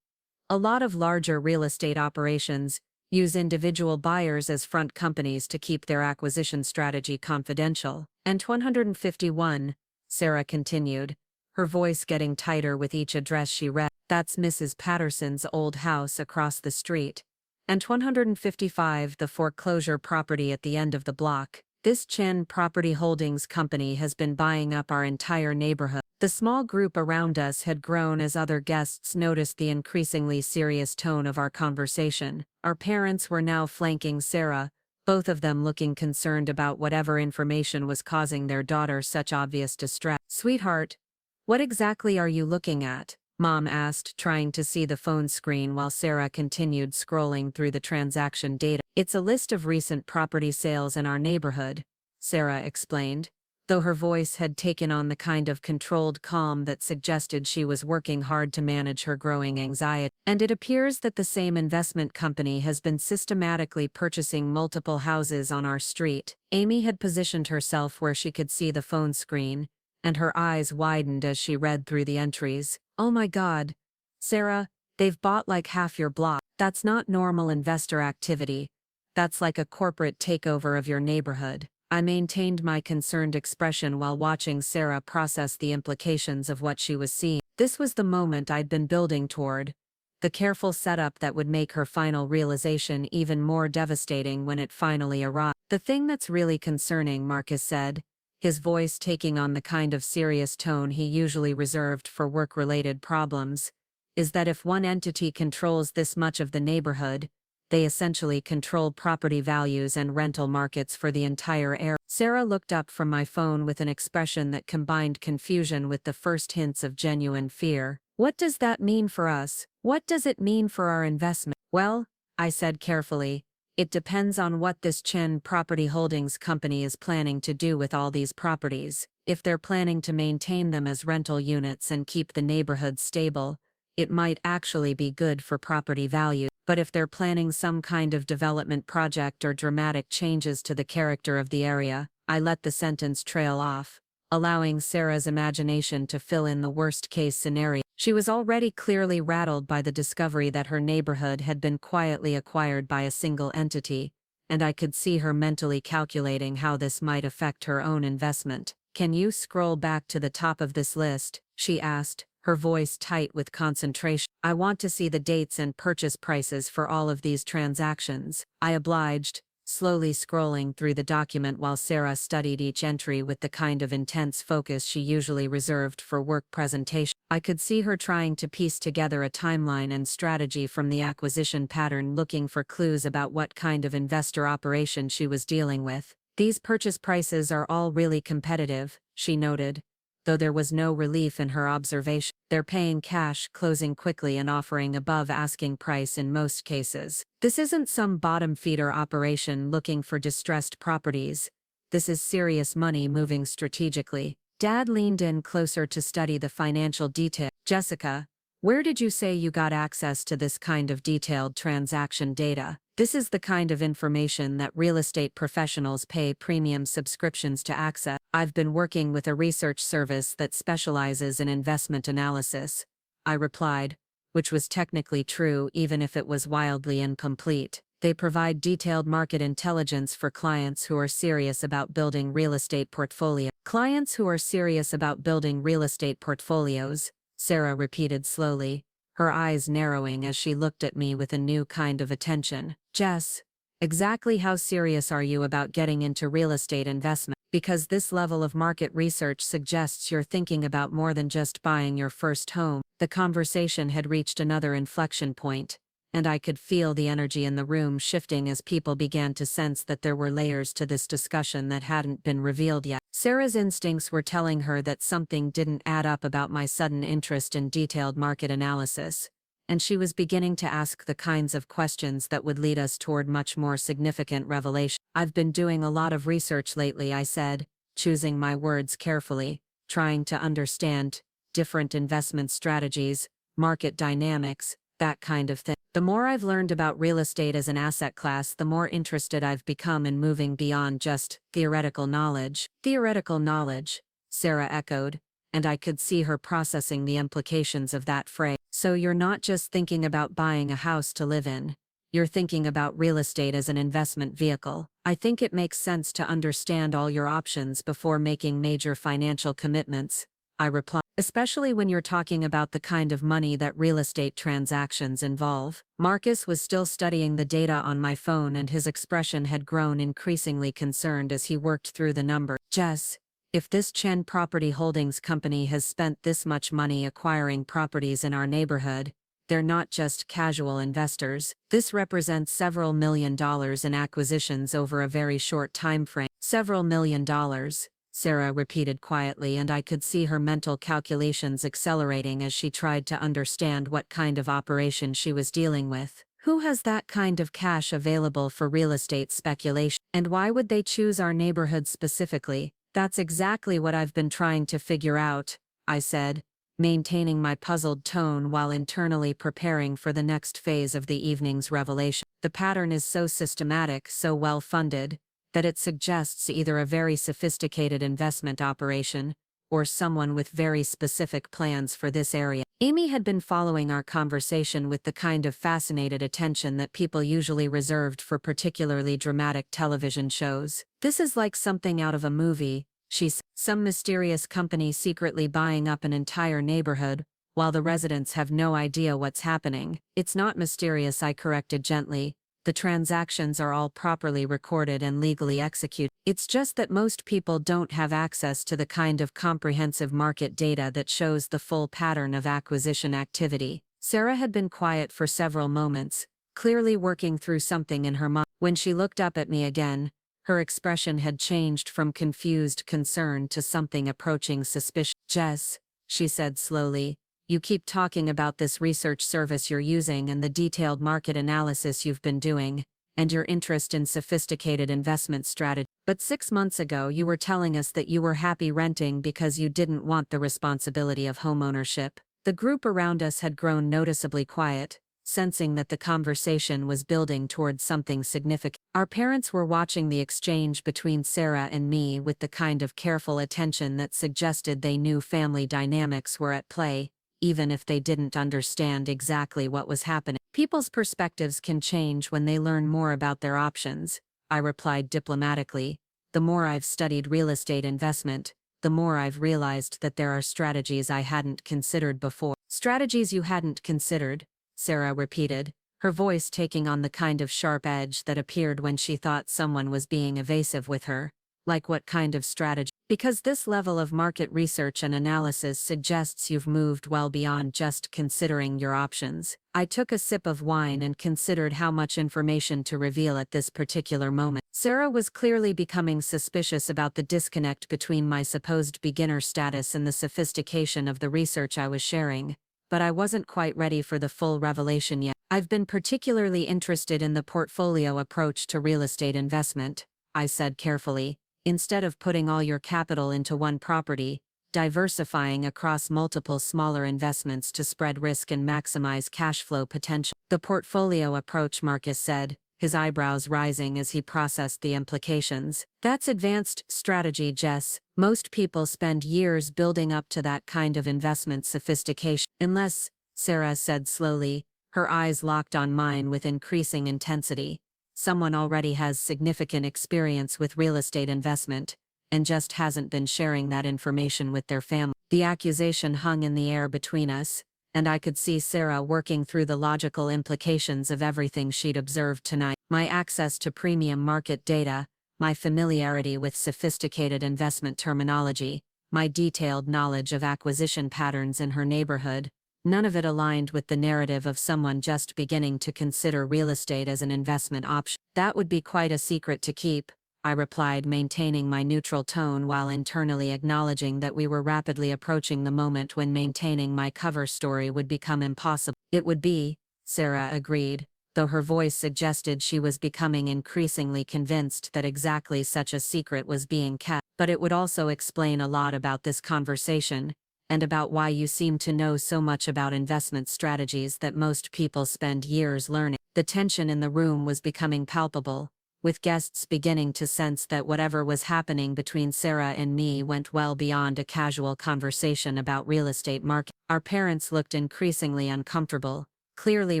A lot of larger real estate operations use individual buyers as front companies to keep their acquisition strategy confidential. And 151, Sarah continued, her voice getting tighter with each address she read. That's Mrs. Patterson's old house across the street. And 155, the foreclosure property at the end of the block. This Chen Property Holdings Company has been buying up our entire neighborhood. The small group around us had grown as other guests noticed the increasingly serious tone of our conversation. Our parents were now flanking Sarah, both of them looking concerned about whatever information was causing their daughter such obvious distress. "Sweetheart, what exactly are you looking at?" Mom asked, trying to see the phone screen while Sarah continued scrolling through the transaction data. "It's a list of recent property sales in our neighborhood," Sarah explained, though her voice had taken on the kind of controlled calm that suggested she was working hard to manage her growing anxiety. "And it appears that the same investment company has been systematically purchasing multiple houses on our street." Amy had positioned herself where she could see the phone screen, and her eyes widened as she read through the entries. "Oh my God, Sarah, they've bought like half your block. That's not normal investor activity. That's like a corporate takeover of your neighborhood." I maintained my concerned expression while watching Sarah process the implications of what she was seeing. This was the moment I'd been building toward, the careful setup that would make her final realization even more devastating when it finally arrived. "The thing that's really concerning," Marcus said, his voice taking on the kind of serious tone he usually reserved for work-related problems, "is that if one entity controls this much of the neighborhood, they essentially control property values and rental markets for the entire area." Sarah looked up from my phone with an expression that combined confusion with the first hints of genuine fear. "What does that mean for us? What does it mean for our investment?" "Well," I said carefully, "it depends on what this Chen Property Holdings Company is planning to do with all these properties. If they're planning to maintain them as rental units and keep the neighborhood stable, it might actually be good for property value. But if they're planning some kind of development project or dramatic changes to the character of the area," I let the sentence trail off, allowing Sarah's imagination to fill in the worst-case scenario. She was already clearly rattled by the discovery that her neighborhood had been quietly acquired by a single entity, and I could see her mentally calculating how this might affect her own investment. "Can you scroll back to the top of this list?" she asked, her voice tight with concentration. "I want to see the dates and purchase prices for all of these transactions." I obliged, slowly scrolling through the document while Sarah studied each entry with the kind of intense focus she usually reserved for work presentation. I could see her trying to piece together a timeline and strategy from the acquisition pattern, looking for clues about what kind of investor operation she was dealing with. "These purchase prices are all really competitive," she noted, though there was no relief in her observation. "They're paying cash, closing quickly and offering above asking price in most cases. This isn't some bottom feeder operation looking for distressed properties. This is serious money moving strategically." Dad leaned in closer to study the financial detail. "Jessica, where did you say you got access to this kind of detailed transaction data?" "This is the kind of information that real estate professionals pay premium subscriptions to access. I've been working with a research service that specializes in investment analysis," I replied, which was technically true even if it was wildly incomplete. "They provide detailed market intelligence for clients who are serious about building real estate portfolios." "Clients who are serious about building real estate portfolios," Sarah repeated slowly, her eyes narrowing as she looked at me with a new kind of attention. "Jess, exactly how serious are you about getting into real estate investment? Because this level of market research suggests you're thinking about more than just buying your first home." The conversation had reached another inflection point, and I could feel the energy in the room shifting as people began to sense that there were layers to this discussion that hadn't been revealed yet. Sarah's instincts were telling her that something didn't add up about my sudden interest in detailed market analysis, and she was beginning to ask the kinds of questions that would lead us toward much more significant revelation. "I've been doing a lot of research lately," I said, choosing my words carefully, trying to understand different investment strategies, market dynamics, that kind of thing. "The more I've learned about real estate as an asset class, the more interested I've become in moving beyond just theoretical knowledge." "Theoretical knowledge," Sarah echoed, and I could see her processing the implications of that phrase. "So you're not just thinking about buying a house to live in. You're thinking about real estate as an investment vehicle. I think it makes sense to understand all your options before making major financial commitments," I replied. especially when you're talking about the kind of money that real estate transactions involve. Marcus was still studying the data on my phone, and his expression had grown increasingly concerned as he worked through the numbers. Jess, if this Chen Property Holdings Company has spent this much money acquiring properties in our neighborhood, they're not just casual investors. This represents several $1 million in acquisitions over a very short time frame. Several $1 million, Sarah repeated quietly, and I could see her mental calculations accelerating as she tried to understand what kind of operation she was dealing with. Who has that kind of cash available for real estate speculation? And why would they choose our neighborhood specifically? That's exactly what I've been trying to figure out, I said, maintaining my puzzled tone while internally preparing for the next phase of the evening's revelation. The pattern is so systematic, so well funded, that it suggests either a very sophisticated investment operation or someone with very specific plans for this area. Amy had been following our conversation with the kind of fascinated attention that people usually reserved for particularly dramatic television shows. This is like something out of a movie, she said. Some mysterious company secretly buying up an entire neighborhood, while the residents have no idea what's happening. It's not mysterious, I corrected gently. The transactions are all properly recorded and legally executed. It's just that most people don't have access to the kind of comprehensive market data that shows the full pattern of acquisition activity. Sarah had been quiet for several moments, clearly working through something in her mind. When she looked up at me again, her expression had changed from confused concern to something approaching suspicion. Jess, she said slowly, you keep talking about this research service you're using and the detailed market analysis you've been doing, and your interest in sophisticated investment strategy. But 6 months ago you were telling us that you were happy renting because you didn't want the responsibility of homeownership. The group around us had grown noticeably quiet, sensing that the conversation was building towards something significant. Our parents were watching the exchange between Sarah and me with the kind of careful attention that suggested they knew family dynamics were at play, even if they didn't understand exactly what was happening. People's perspectives can change when they learn more about their options, I replied diplomatically. The more I've studied real estate investment, the more I've realized that there are strategies I hadn't considered before. Strategies you hadn't considered, Sarah repeated, her voice taking on the kind of sharp edge that appeared when she thought someone was being evasive with her. Like what kind of strategy? Because this level of market research and analysis suggests you've moved well beyond just considering your options. I took a sip of wine and considered how much information to reveal at this particular moment. Sarah was clearly becoming suspicious about the disconnect between my supposed beginner status and the sophistication of the research I was sharing, but I wasn't quite ready for the full revelation yet. I've been particularly interested in the portfolio approach to real estate investment, I said carefully. Instead of putting all your capital into one property, diversifying across multiple smaller investments to spread risk and maximize cash flow potential. The portfolio approach, Marcus said, his eyebrows rising as he processed the implications. That's advanced strategy, Jess. Most people spend years building up to that kind of investment sophistication. Unless, Sarah said slowly, her eyes locked on mine with increasing intensity, someone already has significant experience with real estate investment, and just hasn't been sharing that information with their family. The accusation hung in the air between us, and I could see Sarah working through the logical implications of everything she'd observed tonight. My access to premium market data, my familiarity with sophisticated investment terminology, my detailed knowledge of acquisition patterns in her neighborhood, none of it aligned with the narrative of someone just beginning to consider real estate as an investment option. That would be quite a secret to keep, I replied, maintaining my neutral tone while internally acknowledging that we were rapidly approaching the moment when maintaining my cover story would become impossible. It would be, Sarah agreed, though her voice suggested she was becoming increasingly convinced that exactly such a secret was being kept. But it would also explain a lot about this conversation, and about why you seem to know so much about investment strategies that most people spend years learning. The tension in the room was becoming palpable, with guests beginning to sense that whatever was happening between Sarah and me went well beyond a casual conversation about real estate market. Our parents looked increasingly uncomfortable, clearly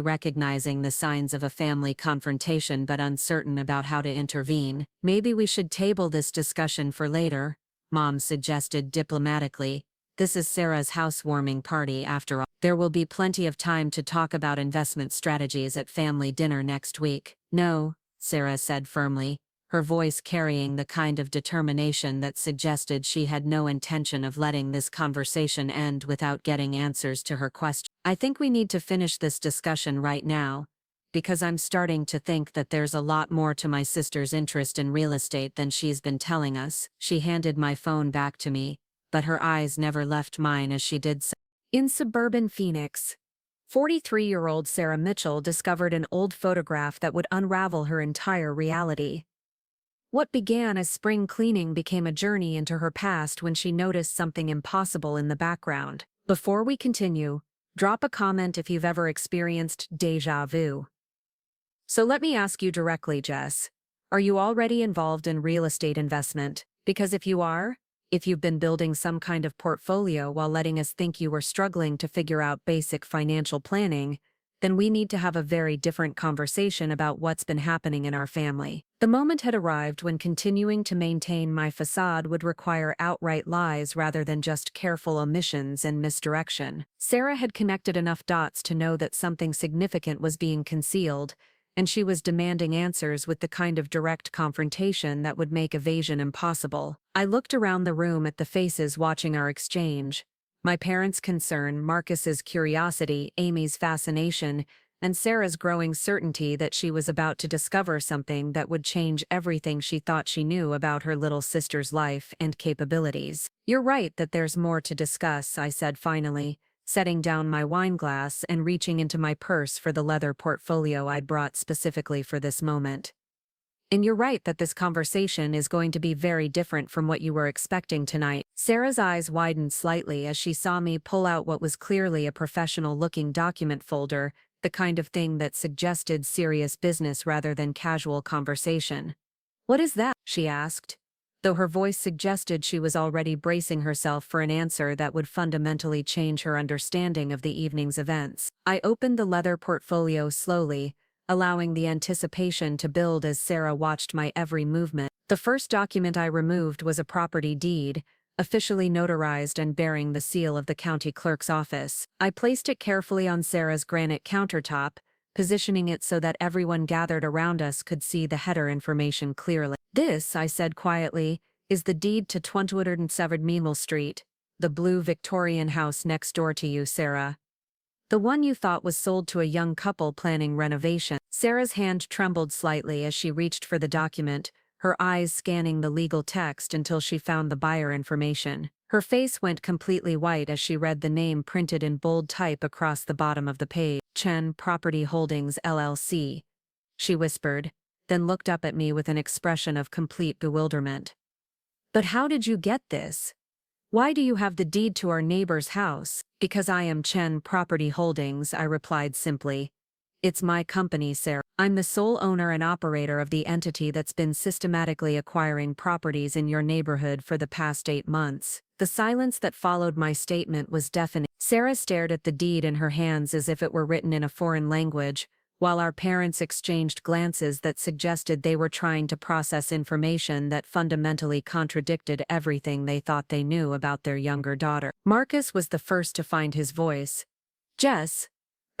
recognizing the signs of a family confrontation but uncertain about how to intervene. Maybe we should table this discussion for later, Mom suggested diplomatically, This is Sarah's housewarming party after all. There will be plenty of time to talk about investment strategies at family dinner next week. No, Sarah said firmly, her voice carrying the kind of determination that suggested she had no intention of letting this conversation end without getting answers to her question. I think we need to finish this discussion right now, because I'm starting to think that there's a lot more to my sister's interest in real estate than she's been telling us. She handed my phone back to me, but her eyes never left mine as she did so. In suburban Phoenix, 43-year-old Sarah Mitchell discovered an old photograph that would unravel her entire reality. What began as spring cleaning became a journey into her past when she noticed something impossible in the background. Before we continue, drop a comment if you've ever experienced déjà vu. So let me ask you directly, Jess. Are you already involved in real estate investment? Because if you are, if you've been building some kind of portfolio while letting us think you were struggling to figure out basic financial planning, then we need to have a very different conversation about what's been happening in our family. The moment had arrived when continuing to maintain my facade would require outright lies rather than just careful omissions and misdirection. Sarah had connected enough dots to know that something significant was being concealed, and she was demanding answers with the kind of direct confrontation that would make evasion impossible. I looked around the room at the faces watching our exchange. My parents' concern, Marcus's curiosity, Amy's fascination, and Sarah's growing certainty that she was about to discover something that would change everything she thought she knew about her little sister's life and capabilities. You're right that there's more to discuss, I said finally, setting down my wine glass and reaching into my purse for the leather portfolio I'd brought specifically for this moment. And you're right that this conversation is going to be very different from what you were expecting tonight. Sarah's eyes widened slightly as she saw me pull out what was clearly a professional-looking document folder, the kind of thing that suggested serious business rather than casual conversation. "What is that?" she asked, though her voice suggested she was already bracing herself for an answer that would fundamentally change her understanding of the evening's events. I opened the leather portfolio slowly, allowing the anticipation to build as Sarah watched my every movement. The first document I removed was a property deed, officially notarized and bearing the seal of the county clerk's office. I placed it carefully on Sarah's granite countertop, positioning it so that everyone gathered around us could see the header information clearly. "This," I said quietly, "is the deed to 207 Meanwell Street, the blue Victorian house next door to you, Sarah. The one you thought was sold to a young couple planning renovation." Sarah's hand trembled slightly as she reached for the document, her eyes scanning the legal text until she found the buyer information. Her face went completely white as she read the name printed in bold type across the bottom of the page. "Chen Property Holdings LLC," she whispered, then looked up at me with an expression of complete bewilderment. "But how did you get this? Why do you have the deed to our neighbor's house?" "Because I am Chen Property Holdings," I replied simply. "It's my company, Sarah. I'm the sole owner and operator of the entity that's been systematically acquiring properties in your neighborhood for the past 8 months. The silence that followed my statement was deafening. Sarah stared at the deed in her hands as if it were written in a foreign language, while our parents exchanged glances that suggested they were trying to process information that fundamentally contradicted everything they thought they knew about their younger daughter. Marcus was the first to find his voice. "Jess,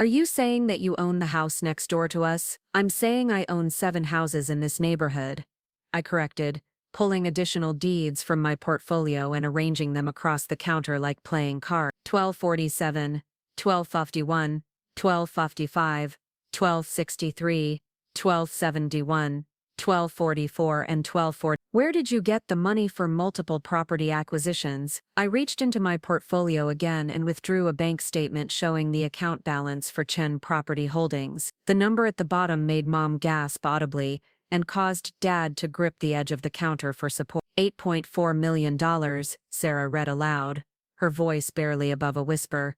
are you saying that you own the house next door to us?" "I'm saying I own 7 houses in this neighborhood," I corrected, pulling additional deeds from my portfolio and arranging them across the counter like playing cards. 1247, 1251, 1255, 1263, 1271, 1244 and 1240. "Where did you get the money for multiple property acquisitions?" I reached into my portfolio again and withdrew a bank statement showing the account balance for Chen Property Holdings. The number at the bottom made Mom gasp audibly and caused Dad to grip the edge of the counter for support. $8.4 million, Sarah read aloud, her voice barely above a whisper.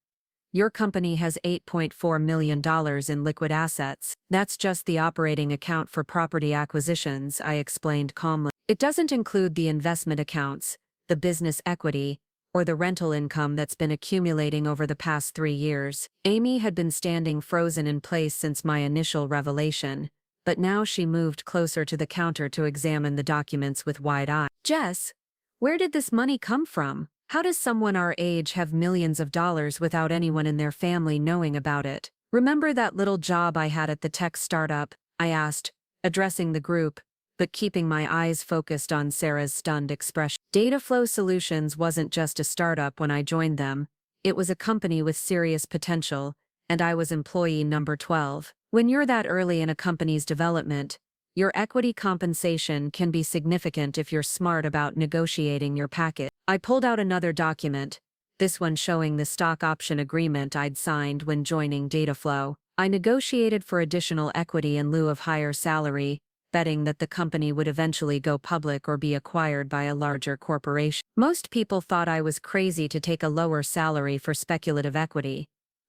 "Your company has $8.4 million in liquid assets. That's just the operating account for property acquisitions," I explained calmly. "It doesn't include the investment accounts, the business equity, or the rental income that's been accumulating over the past 3 years." Amy had been standing frozen in place since my initial revelation, but now she moved closer to the counter to examine the documents with wide eyes. "Jess, where did this money come from?" How does someone our age have millions of dollars without anyone in their family knowing about it? Remember that little job I had at the tech startup? I asked, addressing the group, but keeping my eyes focused on Sarah's stunned expression. Dataflow Solutions wasn't just a startup when I joined them, it was a company with serious potential, and I was employee number 12. When you're that early in a company's development, your equity compensation can be significant if you're smart about negotiating your package. I pulled out another document, this one showing the stock option agreement I'd signed when joining Dataflow. I negotiated for additional equity in lieu of higher salary, betting that the company would eventually go public or be acquired by a larger corporation. Most people thought I was crazy to take a lower salary for speculative equity,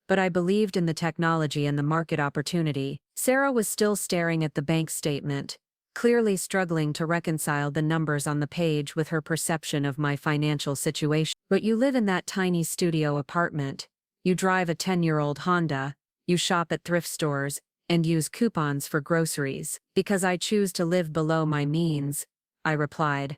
but I believed in the technology and the market opportunity. Sarah was still staring at the bank statement, clearly struggling to reconcile the numbers on the page with her perception of my financial situation. But you live in that tiny studio apartment, you drive a 10-year-old Honda, you shop at thrift stores, and use coupons for groceries. Because I choose to live below my means, I replied.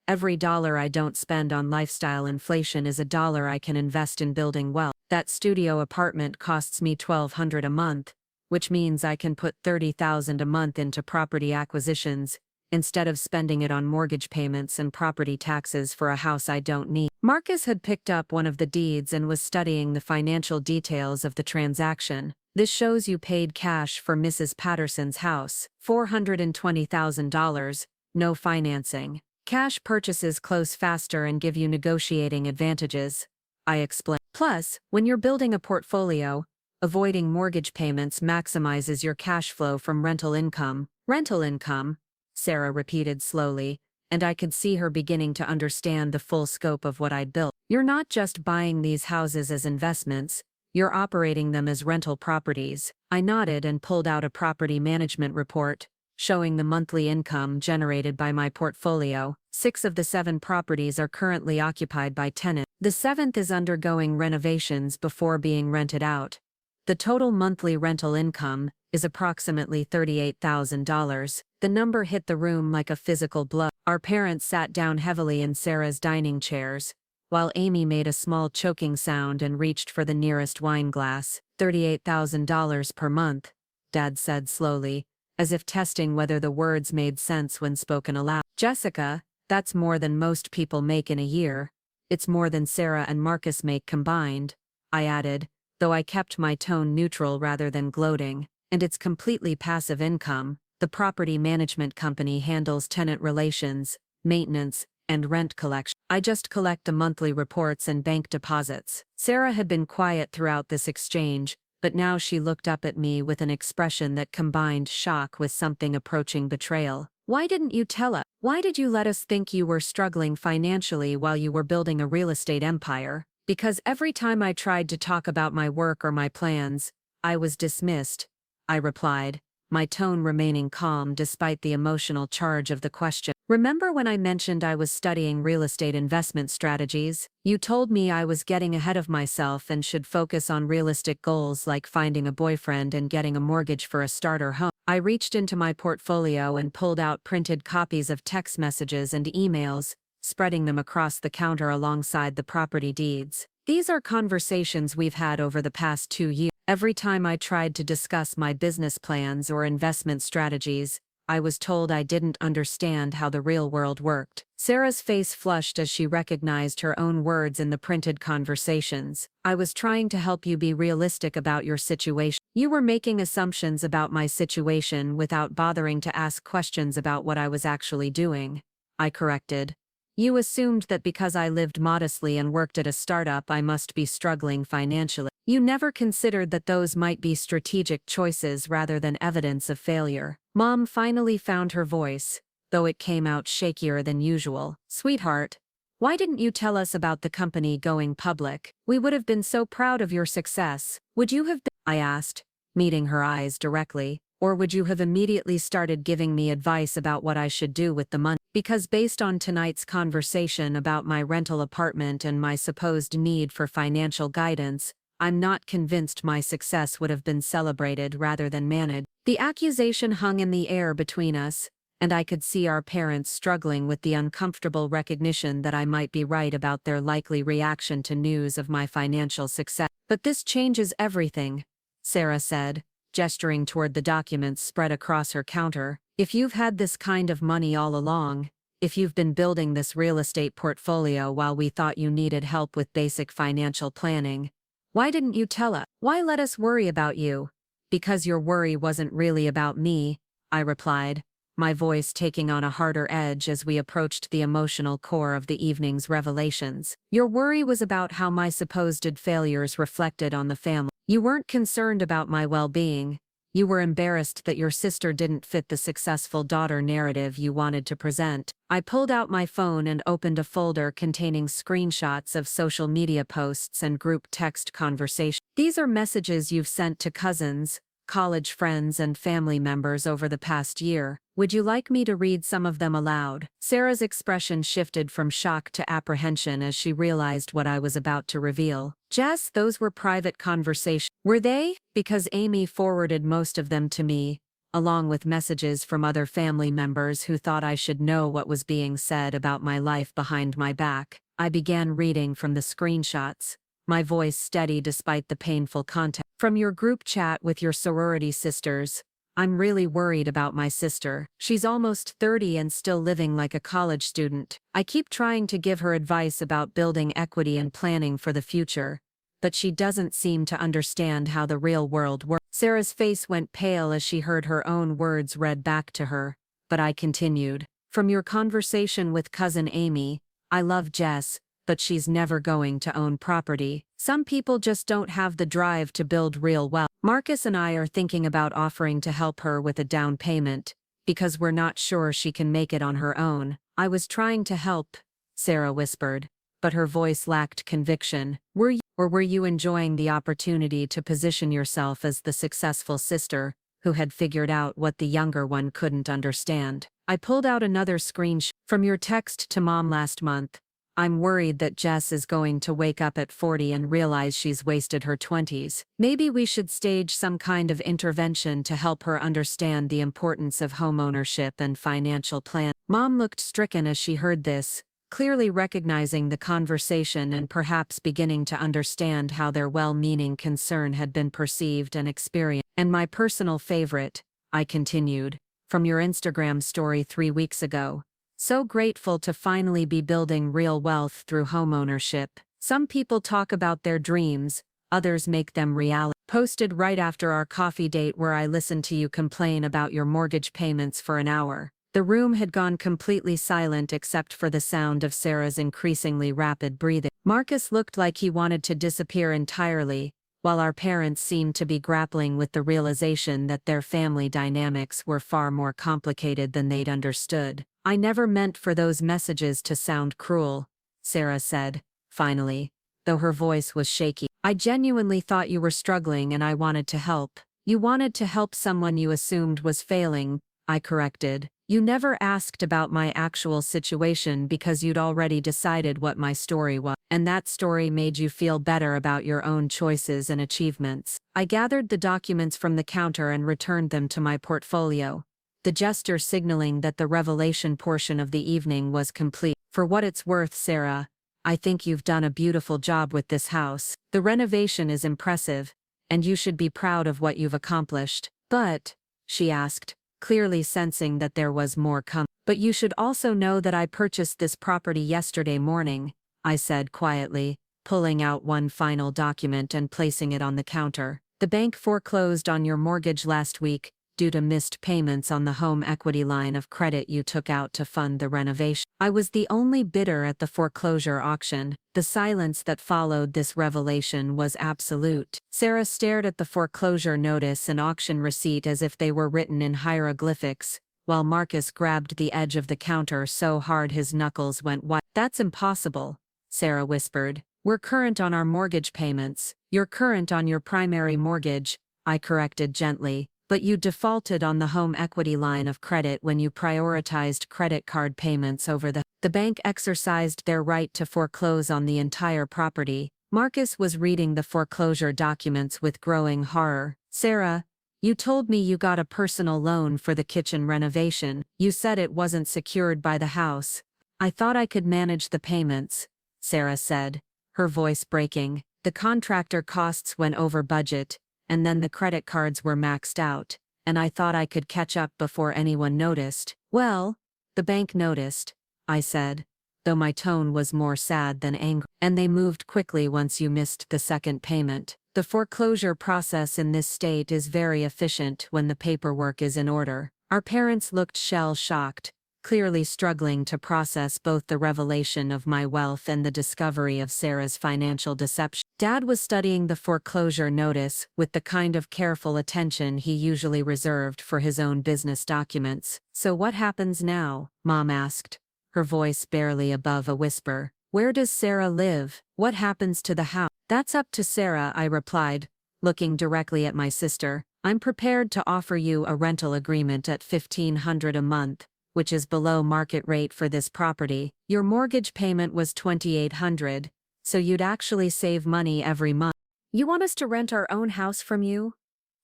Every dollar I don't spend on lifestyle inflation is a dollar I can invest in building wealth. That studio apartment costs me $1,200 a month, which means I can put $30,000 a month into property acquisitions, instead of spending it on mortgage payments and property taxes for a house I don't need. Marcus had picked up one of the deeds and was studying the financial details of the transaction. This shows you paid cash for Mrs. Patterson's house, $420,000, no financing. Cash purchases close faster and give you negotiating advantages, I explained. Plus, when you're building a portfolio, avoiding mortgage payments maximizes your cash flow from rental income. Rental income, Sarah repeated slowly, and I could see her beginning to understand the full scope of what I'd built. You're not just buying these houses as investments, you're operating them as rental properties. I nodded and pulled out a property management report, showing the monthly income generated by my portfolio. 6 of the 7 properties are currently occupied by tenants. The 7th is undergoing renovations before being rented out. The total monthly rental income is approximately $38,000. The number hit the room like a physical blow. Our parents sat down heavily in Sarah's dining chairs, while Amy made a small choking sound and reached for the nearest wine glass. $38,000 per month, Dad said slowly, as if testing whether the words made sense when spoken aloud. Jessica, that's more than most people make in a year. It's more than Sarah and Marcus make combined, I added, though I kept my tone neutral rather than gloating. And it's completely passive income. The property management company handles tenant relations, maintenance, and rent collection. I just collect the monthly reports and bank deposits. Sarah had been quiet throughout this exchange, but now she looked up at me with an expression that combined shock with something approaching betrayal. Why didn't you tell us? Why did you let us think you were struggling financially while you were building a real estate empire? Because every time I tried to talk about my work or my plans, I was dismissed, I replied, my tone remaining calm despite the emotional charge of the question. Remember when I mentioned I was studying real estate investment strategies? You told me I was getting ahead of myself and should focus on realistic goals like finding a boyfriend and getting a mortgage for a starter home. I reached into my portfolio and pulled out printed copies of text messages and emails, spreading them across the counter alongside the property deeds. These are conversations we've had over the past 2 years. Every time I tried to discuss my business plans or investment strategies, I was told I didn't understand how the real world worked. Sarah's face flushed as she recognized her own words in the printed conversations. I was trying to help you be realistic about your situation. You were making assumptions about my situation without bothering to ask questions about what I was actually doing, I corrected. You assumed that because I lived modestly and worked at a startup I must be struggling financially. You never considered that those might be strategic choices rather than evidence of failure. Mom finally found her voice, though it came out shakier than usual. Sweetheart, why didn't you tell us about the company going public? We would have been so proud of your success. Would you have been? I asked, meeting her eyes directly. Or would you have immediately started giving me advice about what I should do with the money? Because based on tonight's conversation about my rental apartment and my supposed need for financial guidance, I'm not convinced my success would have been celebrated rather than managed. The accusation hung in the air between us, and I could see our parents struggling with the uncomfortable recognition that I might be right about their likely reaction to news of my financial success. "But this changes everything," Sarah said, gesturing toward the documents spread across her counter. "If you've had this kind of money all along, if you've been building this real estate portfolio while we thought you needed help with basic financial planning, why didn't you tell us? Why let us worry about you?" "Because your worry wasn't really about me," I replied, my voice taking on a harder edge as we approached the emotional core of the evening's revelations. "Your worry was about how my supposed failures reflected on the family. You weren't concerned about my well-being. You were embarrassed that your sister didn't fit the successful daughter narrative you wanted to present." I pulled out my phone and opened a folder containing screenshots of social media posts and group text conversations. "These are messages you've sent to cousins, college friends, and family members over the past year. Would you like me to read some of them aloud?" Sarah's expression shifted from shock to apprehension as she realized what I was about to reveal. "Jess, those were private conversations." "Were they?" "Because Amy forwarded most of them to me, along with messages from other family members who thought I should know what was being said about my life behind my back." I began reading from the screenshots, my voice steady despite the painful content. "From your group chat with your sorority sisters. I'm really worried about my sister. She's almost 30 and still living like a college student. I keep trying to give her advice about building equity and planning for the future, but she doesn't seem to understand how the real world works." Sarah's face went pale as she heard her own words read back to her, but I continued. "From your conversation with cousin Amy, I love Jess, but she's never going to own property. Some people just don't have the drive to build real wealth. Marcus and I are thinking about offering to help her with a down payment, because we're not sure she can make it on her own." "I was trying to help," Sarah whispered, but her voice lacked conviction. Were you enjoying the opportunity to position yourself as the successful sister who had figured out what the younger one couldn't understand?" I pulled out another screenshot. "From your text to Mom last month, I'm worried that Jess is going to wake up at 40 and realize she's wasted her 20s. Maybe we should stage some kind of intervention to help her understand the importance of homeownership and financial plan." Mom looked stricken as she heard this, clearly recognizing the conversation and perhaps beginning to understand how their well-meaning concern had been perceived and experienced. "And my personal favorite," I continued, "from your Instagram story 3 weeks ago. So grateful to finally be building real wealth through homeownership. Some people talk about their dreams, others make them reality." Posted right after our coffee date where I listened to you complain about your mortgage payments for an hour. The room had gone completely silent except for the sound of Sarah's increasingly rapid breathing. Marcus looked like he wanted to disappear entirely, while our parents seemed to be grappling with the realization that their family dynamics were far more complicated than they'd understood. "I never meant for those messages to sound cruel," Sarah said, finally, though her voice was shaky. "I genuinely thought you were struggling and I wanted to help." "You wanted to help someone you assumed was failing," I corrected. "You never asked about my actual situation because you'd already decided what my story was, and that story made you feel better about your own choices and achievements." I gathered the documents from the counter and returned them to my portfolio, the gesture signaling that the revelation portion of the evening was complete. "For what it's worth, Sarah, I think you've done a beautiful job with this house. The renovation is impressive, and you should be proud of what you've accomplished." "But," she asked, clearly sensing that there was more coming. "But you should also know that I purchased this property yesterday morning," I said quietly, pulling out one final document and placing it on the counter. "The bank foreclosed on your mortgage last week, due to missed payments on the home equity line of credit you took out to fund the renovation." I was the only bidder at the foreclosure auction. The silence that followed this revelation was absolute. Sarah stared at the foreclosure notice and auction receipt as if they were written in hieroglyphics, while Marcus grabbed the edge of the counter so hard his knuckles went white. "That's impossible," Sarah whispered. "We're current on our mortgage payments." "You're current on your primary mortgage," I corrected gently. "But you defaulted on the home equity line of credit when you prioritized credit card payments over the bank exercised their right to foreclose on the entire property." Marcus was reading the foreclosure documents with growing horror. "Sarah, You told me you got a personal loan for the kitchen renovation. You said it wasn't secured by the house. I thought I could manage the payments, Sarah said, her voice breaking. The contractor costs went over budget, and then the credit cards were maxed out, and I thought I could catch up before anyone noticed. Well, the bank noticed, I said, though my tone was more sad than angry. And they moved quickly once you missed the second payment. The foreclosure process in this state is very efficient when the paperwork is in order. Our parents looked shell-shocked, clearly struggling to process both the revelation of my wealth and the discovery of Sarah's financial deception. Dad was studying the foreclosure notice with the kind of careful attention he usually reserved for his own business documents. So what happens now? Mom asked, her voice barely above a whisper. Where does Sarah live? What happens to the house? That's up to Sarah, I replied, looking directly at my sister. I'm prepared to offer you a rental agreement at $1,500 a month, which is below market rate for this property. Your mortgage payment was $2,800, so you'd actually save money every month. You want us to rent our own house from you?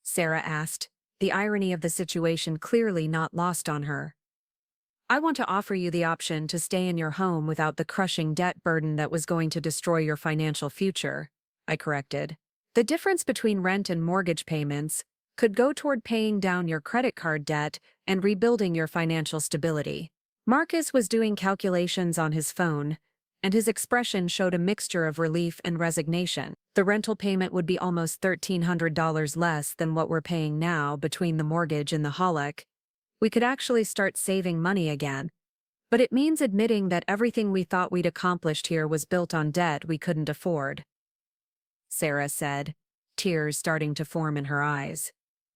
Sarah asked, the irony of the situation clearly not lost on her. I want to offer you the option to stay in your home without the crushing debt burden that was going to destroy your financial future, I corrected. The difference between rent and mortgage payments could go toward paying down your credit card debt and rebuilding your financial stability. Marcus was doing calculations on his phone, and his expression showed a mixture of relief and resignation. The rental payment would be almost $1,300 less than what we're paying now between the mortgage and the HOLOC. We could actually start saving money again. But it means admitting that everything we thought we'd accomplished here was built on debt we couldn't afford, Sarah said, tears starting to form in her eyes.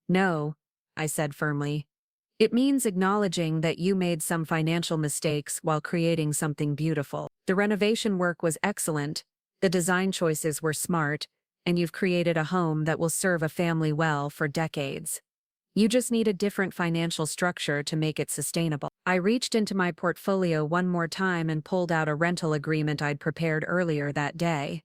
No, I said firmly. It means acknowledging that you made some financial mistakes while creating something beautiful. The renovation work was excellent, the design choices were smart, and you've created a home that will serve a family well for decades. You just need a different financial structure to make it sustainable. I reached into my portfolio one more time and pulled out a rental agreement I'd prepared earlier that day.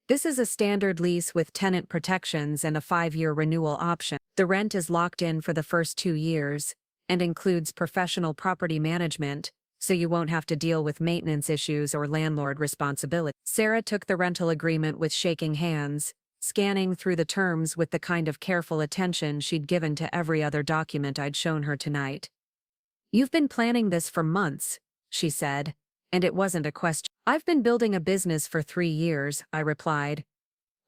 This is a standard lease with tenant protections and a 5-year renewal option. The rent is locked in for the first 2 years and includes professional property management, so you won't have to deal with maintenance issues or landlord responsibility. Sarah took the rental agreement with shaking hands, scanning through the terms with the kind of careful attention she'd given to every other document I'd shown her tonight. You've been planning this for months, she said, and it wasn't a question. I've been building a business for 3 years, I replied.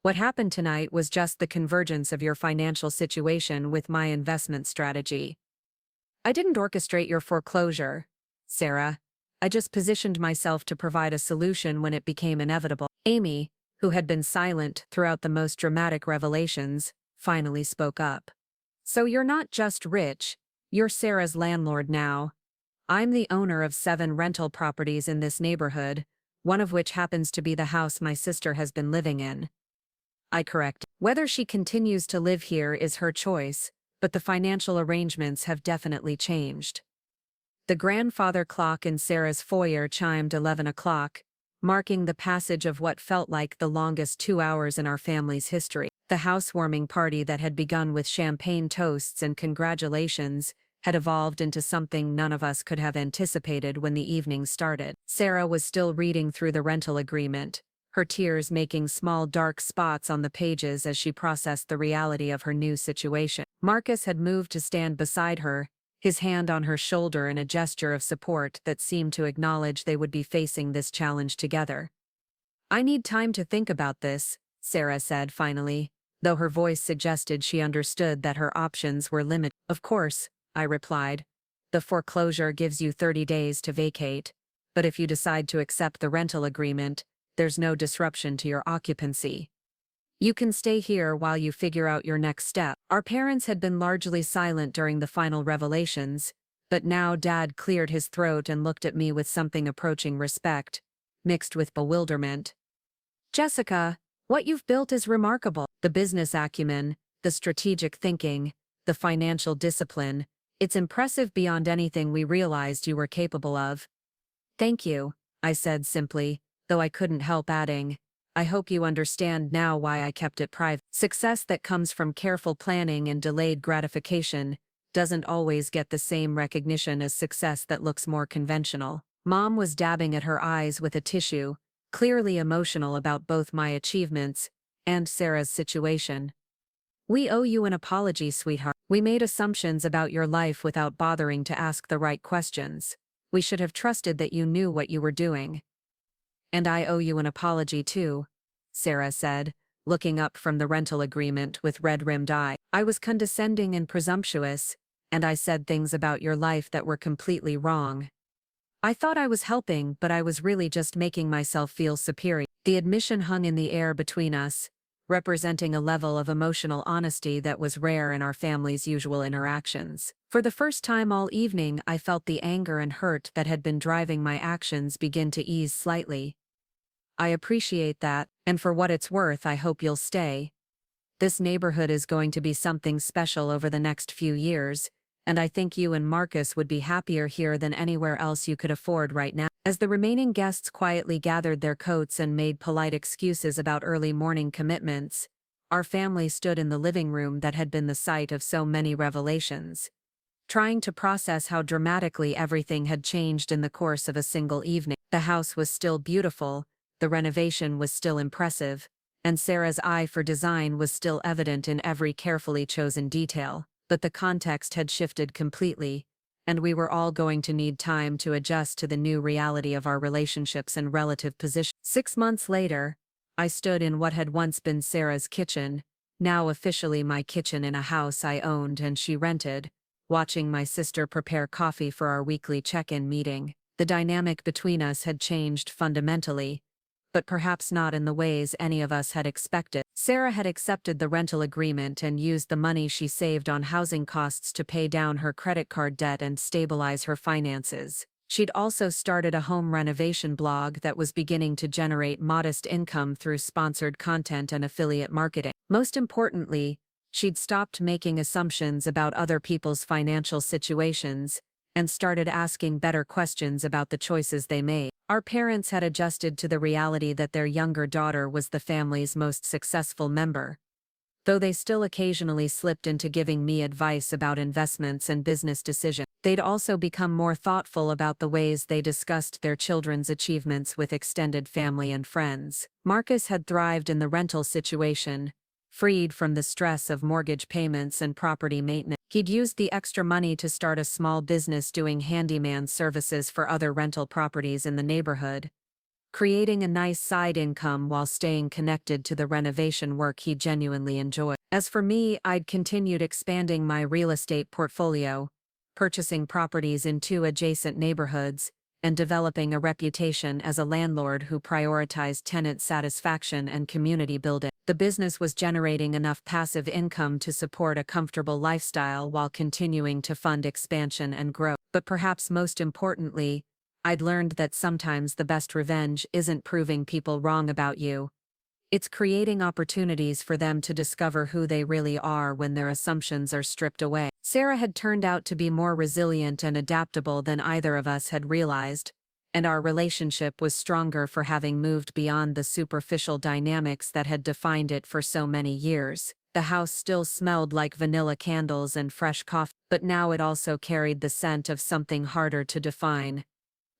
What happened tonight was just the convergence of your financial situation with my investment strategy. I didn't orchestrate your foreclosure, Sarah. I just positioned myself to provide a solution when it became inevitable. Amy, who had been silent throughout the most dramatic revelations, finally spoke up. So you're not just rich, you're Sarah's landlord now. I'm the owner of 7 rental properties in this neighborhood, one of which happens to be the house my sister has been living in. I corrected. Whether she continues to live here is her choice, but the financial arrangements have definitely changed. The grandfather clock in Sarah's foyer chimed 11 o'clock, marking the passage of what felt like the longest 2 hours in our family's history. The housewarming party that had begun with champagne toasts and congratulations had evolved into something none of us could have anticipated when the evening started. Sarah was still reading through the rental agreement, her tears making small dark spots on the pages as she processed the reality of her new situation. Marcus had moved to stand beside her, his hand on her shoulder in a gesture of support that seemed to acknowledge they would be facing this challenge together. I need time to think about this, Sarah said finally, though her voice suggested she understood that her options were limited. Of course, I replied. The foreclosure gives you 30 days to vacate, but if you decide to accept the rental agreement, there's no disruption to your occupancy. You can stay here while you figure out your next step. Our parents had been largely silent during the final revelations, but now Dad cleared his throat and looked at me with something approaching respect, mixed with bewilderment. Jessica, what you've built is remarkable. The business acumen, the strategic thinking, the financial discipline, it's impressive beyond anything we realized you were capable of. Thank you, I said simply, though I couldn't help adding, I hope you understand now why I kept it private. Success that comes from careful planning and delayed gratification doesn't always get the same recognition as success that looks more conventional. Mom was dabbing at her eyes with a tissue, clearly emotional about both my achievements and Sarah's situation. We owe you an apology, sweetheart. We made assumptions about your life without bothering to ask the right questions. We should have trusted that you knew what you were doing. And I owe you an apology too, Sarah said, looking up from the rental agreement with red-rimmed eye. I was condescending and presumptuous, and I said things about your life that were completely wrong. I thought I was helping, but I was really just making myself feel superior. The admission hung in the air between us, representing a level of emotional honesty that was rare in our family's usual interactions. For the first time all evening, I felt the anger and hurt that had been driving my actions begin to ease slightly. I appreciate that, and for what it's worth, I hope you'll stay. This neighborhood is going to be something special over the next few years, and I think you and Marcus would be happier here than anywhere else you could afford right now. As the remaining guests quietly gathered their coats and made polite excuses about early morning commitments, our family stood in the living room that had been the site of so many revelations, trying to process how dramatically everything had changed in the course of a single evening. The house was still beautiful, the renovation was still impressive, and Sarah's eye for design was still evident in every carefully chosen detail, but the context had shifted completely, and we were all going to need time to adjust to the new reality of our relationships and relative position. 6 months later, I stood in what had once been Sarah's kitchen, now officially my kitchen in a house I owned and she rented, watching my sister prepare coffee for our weekly check-in meeting. The dynamic between us had changed fundamentally, but perhaps not in the ways any of us had expected. Sarah had accepted the rental agreement and used the money she saved on housing costs to pay down her credit card debt and stabilize her finances. She'd also started a home renovation blog that was beginning to generate modest income through sponsored content and affiliate marketing. Most importantly, she'd stopped making assumptions about other people's financial situations and started asking better questions about the choices they made. Our parents had adjusted to the reality that their younger daughter was the family's most successful member, though they still occasionally slipped into giving me advice about investments and business decisions. They'd also become more thoughtful about the ways they discussed their children's achievements with extended family and friends. Marcus had thrived in the rental situation, freed from the stress of mortgage payments and property maintenance. He'd used the extra money to start a small business doing handyman services for other rental properties in the neighborhood, creating a nice side income while staying connected to the renovation work he genuinely enjoyed. As for me, I'd continued expanding my real estate portfolio, purchasing properties in 2 adjacent neighborhoods, and developing a reputation as a landlord who prioritized tenant satisfaction and community building. The business was generating enough passive income to support a comfortable lifestyle while continuing to fund expansion and growth. But perhaps most importantly, I'd learned that sometimes the best revenge isn't proving people wrong about you. It's creating opportunities for them to discover who they really are when their assumptions are stripped away. Sarah had turned out to be more resilient and adaptable than either of us had realized, and our relationship was stronger for having moved beyond the superficial dynamics that had defined it for so many years. The house still smelled like vanilla candles and fresh coffee, but now it also carried the scent of something harder to define: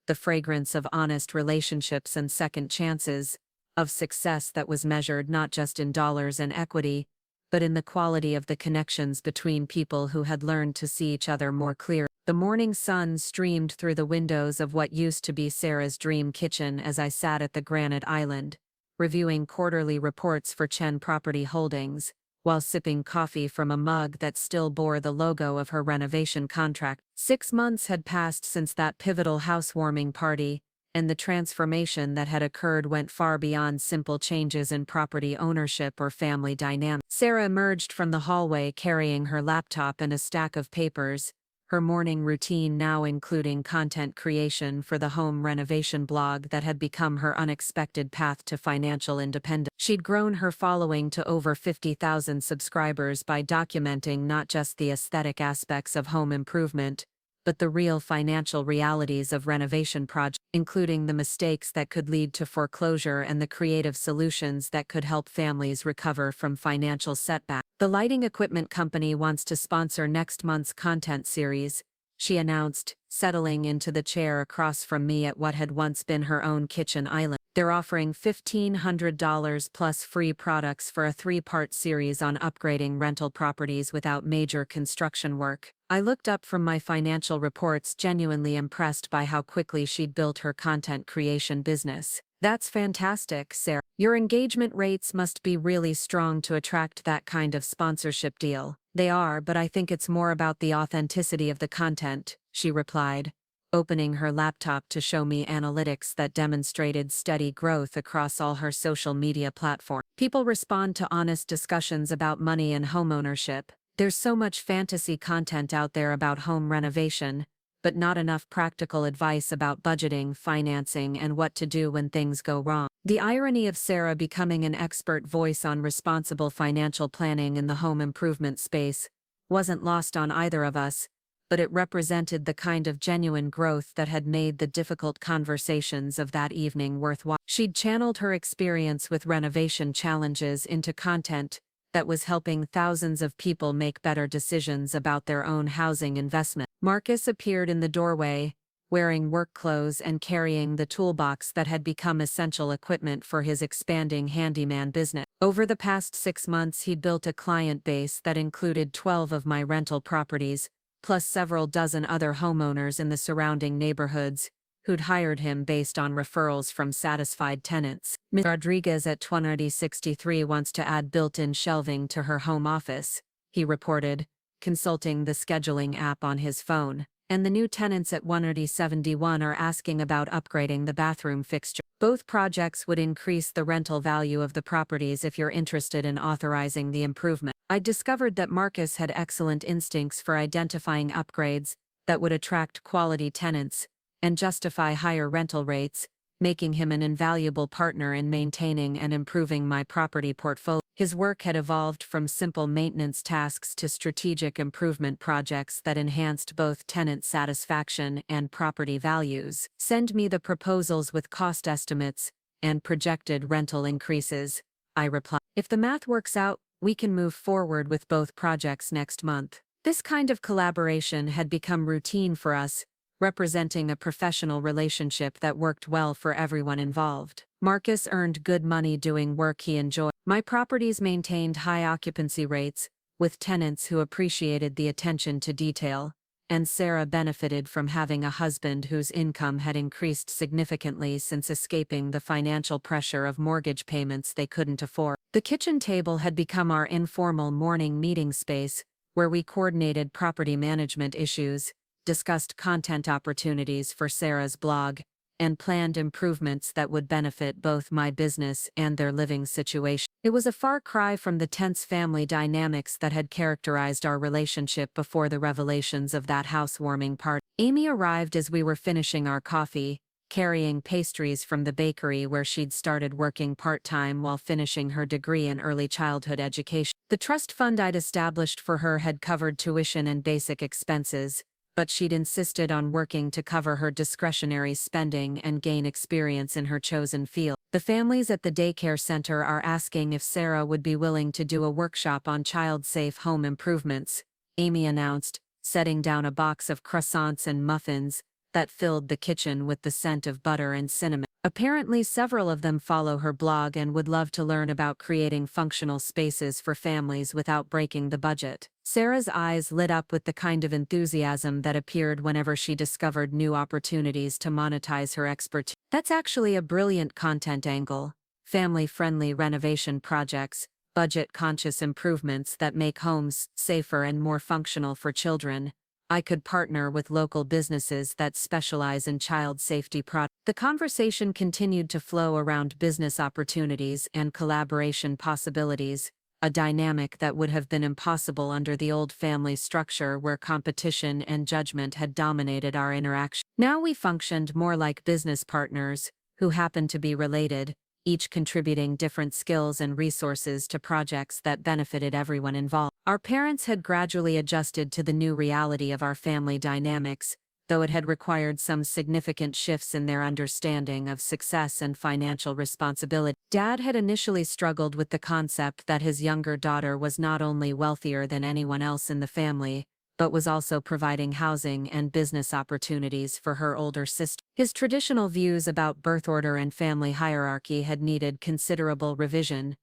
the fragrance of honest relationships and second chances, of success that was measured not just in dollars and equity, but in the quality of the connections between people who had learned to see each other more clearly. The morning sun streamed through the windows of what used to be Sarah's dream kitchen as I sat at the granite island, reviewing quarterly reports for Chen Property Holdings, while sipping coffee from a mug that still bore the logo of her renovation contract. 6 months had passed since that pivotal housewarming party, and the transformation that had occurred went far beyond simple changes in property ownership or family dynamics. Sarah emerged from the hallway carrying her laptop and a stack of papers, her morning routine now including content creation for the home renovation blog that had become her unexpected path to financial independence. She'd grown her following to over 50,000 subscribers by documenting not just the aesthetic aspects of home improvement, but the real financial realities of renovation projects, including the mistakes that could lead to foreclosure and the creative solutions that could help families recover from financial setbacks. The lighting equipment company wants to sponsor next month's content series, she announced, settling into the chair across from me at what had once been her own kitchen island. They're offering $1,500 plus free products for a 3-part series on upgrading rental properties without major construction work. I looked up from my financial reports, genuinely impressed by how quickly she'd built her content creation business. That's fantastic, Sarah. Your engagement rates must be really strong to attract that kind of sponsorship deal. They are, but I think it's more about the authenticity of the content, she replied, opening her laptop to show me analytics that demonstrated steady growth across all her social media platforms. People respond to honest discussions about money and homeownership. There's so much fantasy content out there about home renovation, but not enough practical advice about budgeting, financing, and what to do when things go wrong. The irony of Sarah becoming an expert voice on responsible financial planning in the home improvement space wasn't lost on either of us, but it represented the kind of genuine growth that had made the difficult conversations of that evening worthwhile. She'd channeled her experience with renovation challenges into content that was helping thousands of people make better decisions about their own housing investment. Marcus appeared in the doorway, wearing work clothes and carrying the toolbox that had become essential equipment for his expanding handyman business. Over the past 6 months, he'd built a client base that included 12 of my rental properties, plus several dozen other homeowners in the surrounding neighborhoods who'd hired him based on referrals from satisfied tenants. Ms. Rodriguez at 2063 wants to add built-in shelving to her home office, he reported, consulting the scheduling app on his phone. And the new tenants at 171 are asking about upgrading the bathroom fixture. Both projects would increase the rental value of the properties if you're interested in authorizing the improvement. I discovered that Marcus had excellent instincts for identifying upgrades that would attract quality tenants and justify higher rental rates, making him an invaluable partner in maintaining and improving my property portfolio. His work had evolved from simple maintenance tasks to strategic improvement projects that enhanced both tenant satisfaction and property values. Send me the proposals with cost estimates and projected rental increases, I replied. If the math works out, we can move forward with both projects next month. This kind of collaboration had become routine for us, representing a professional relationship that worked well for everyone involved. Marcus earned good money doing work he enjoyed. My properties maintained high occupancy rates, with tenants who appreciated the attention to detail, and Sarah benefited from having a husband whose income had increased significantly since escaping the financial pressure of mortgage payments they couldn't afford. The kitchen table had become our informal morning meeting space, where we coordinated property management issues, discussed content opportunities for Sarah's blog, and planned improvements that would benefit both my business and their living situation. It was a far cry from the tense family dynamics that had characterized our relationship before the revelations of that housewarming party. Amy arrived as we were finishing our coffee, carrying pastries from the bakery where she'd started working part-time while finishing her degree in early childhood education. The trust fund I'd established for her had covered tuition and basic expenses, but she'd insisted on working to cover her discretionary spending and gain experience in her chosen field. The families at the daycare center are asking if Sarah would be willing to do a workshop on child-safe home improvements, Amy announced, setting down a box of croissants and muffins that filled the kitchen with the scent of butter and cinnamon. Apparently, several of them follow her blog and would love to learn about creating functional spaces for families without breaking the budget. Sarah's eyes lit up with the kind of enthusiasm that appeared whenever she discovered new opportunities to monetize her expertise. That's actually a brilliant content angle. Family-friendly renovation projects, budget-conscious improvements that make homes safer and more functional for children. I could partner with local businesses that specialize in child safety products. The conversation continued to flow around business opportunities and collaboration possibilities, a dynamic that would have been impossible under the old family structure where competition and judgment had dominated our interaction. Now we functioned more like business partners, who happened to be related, each contributing different skills and resources to projects that benefited everyone involved. Our parents had gradually adjusted to the new reality of our family dynamics, though it had required some significant shifts in their understanding of success and financial responsibility. Dad had initially struggled with the concept that his younger daughter was not only wealthier than anyone else in the family, but was also providing housing and business opportunities for her older sister. His traditional views about birth order and family hierarchy had needed considerable revision.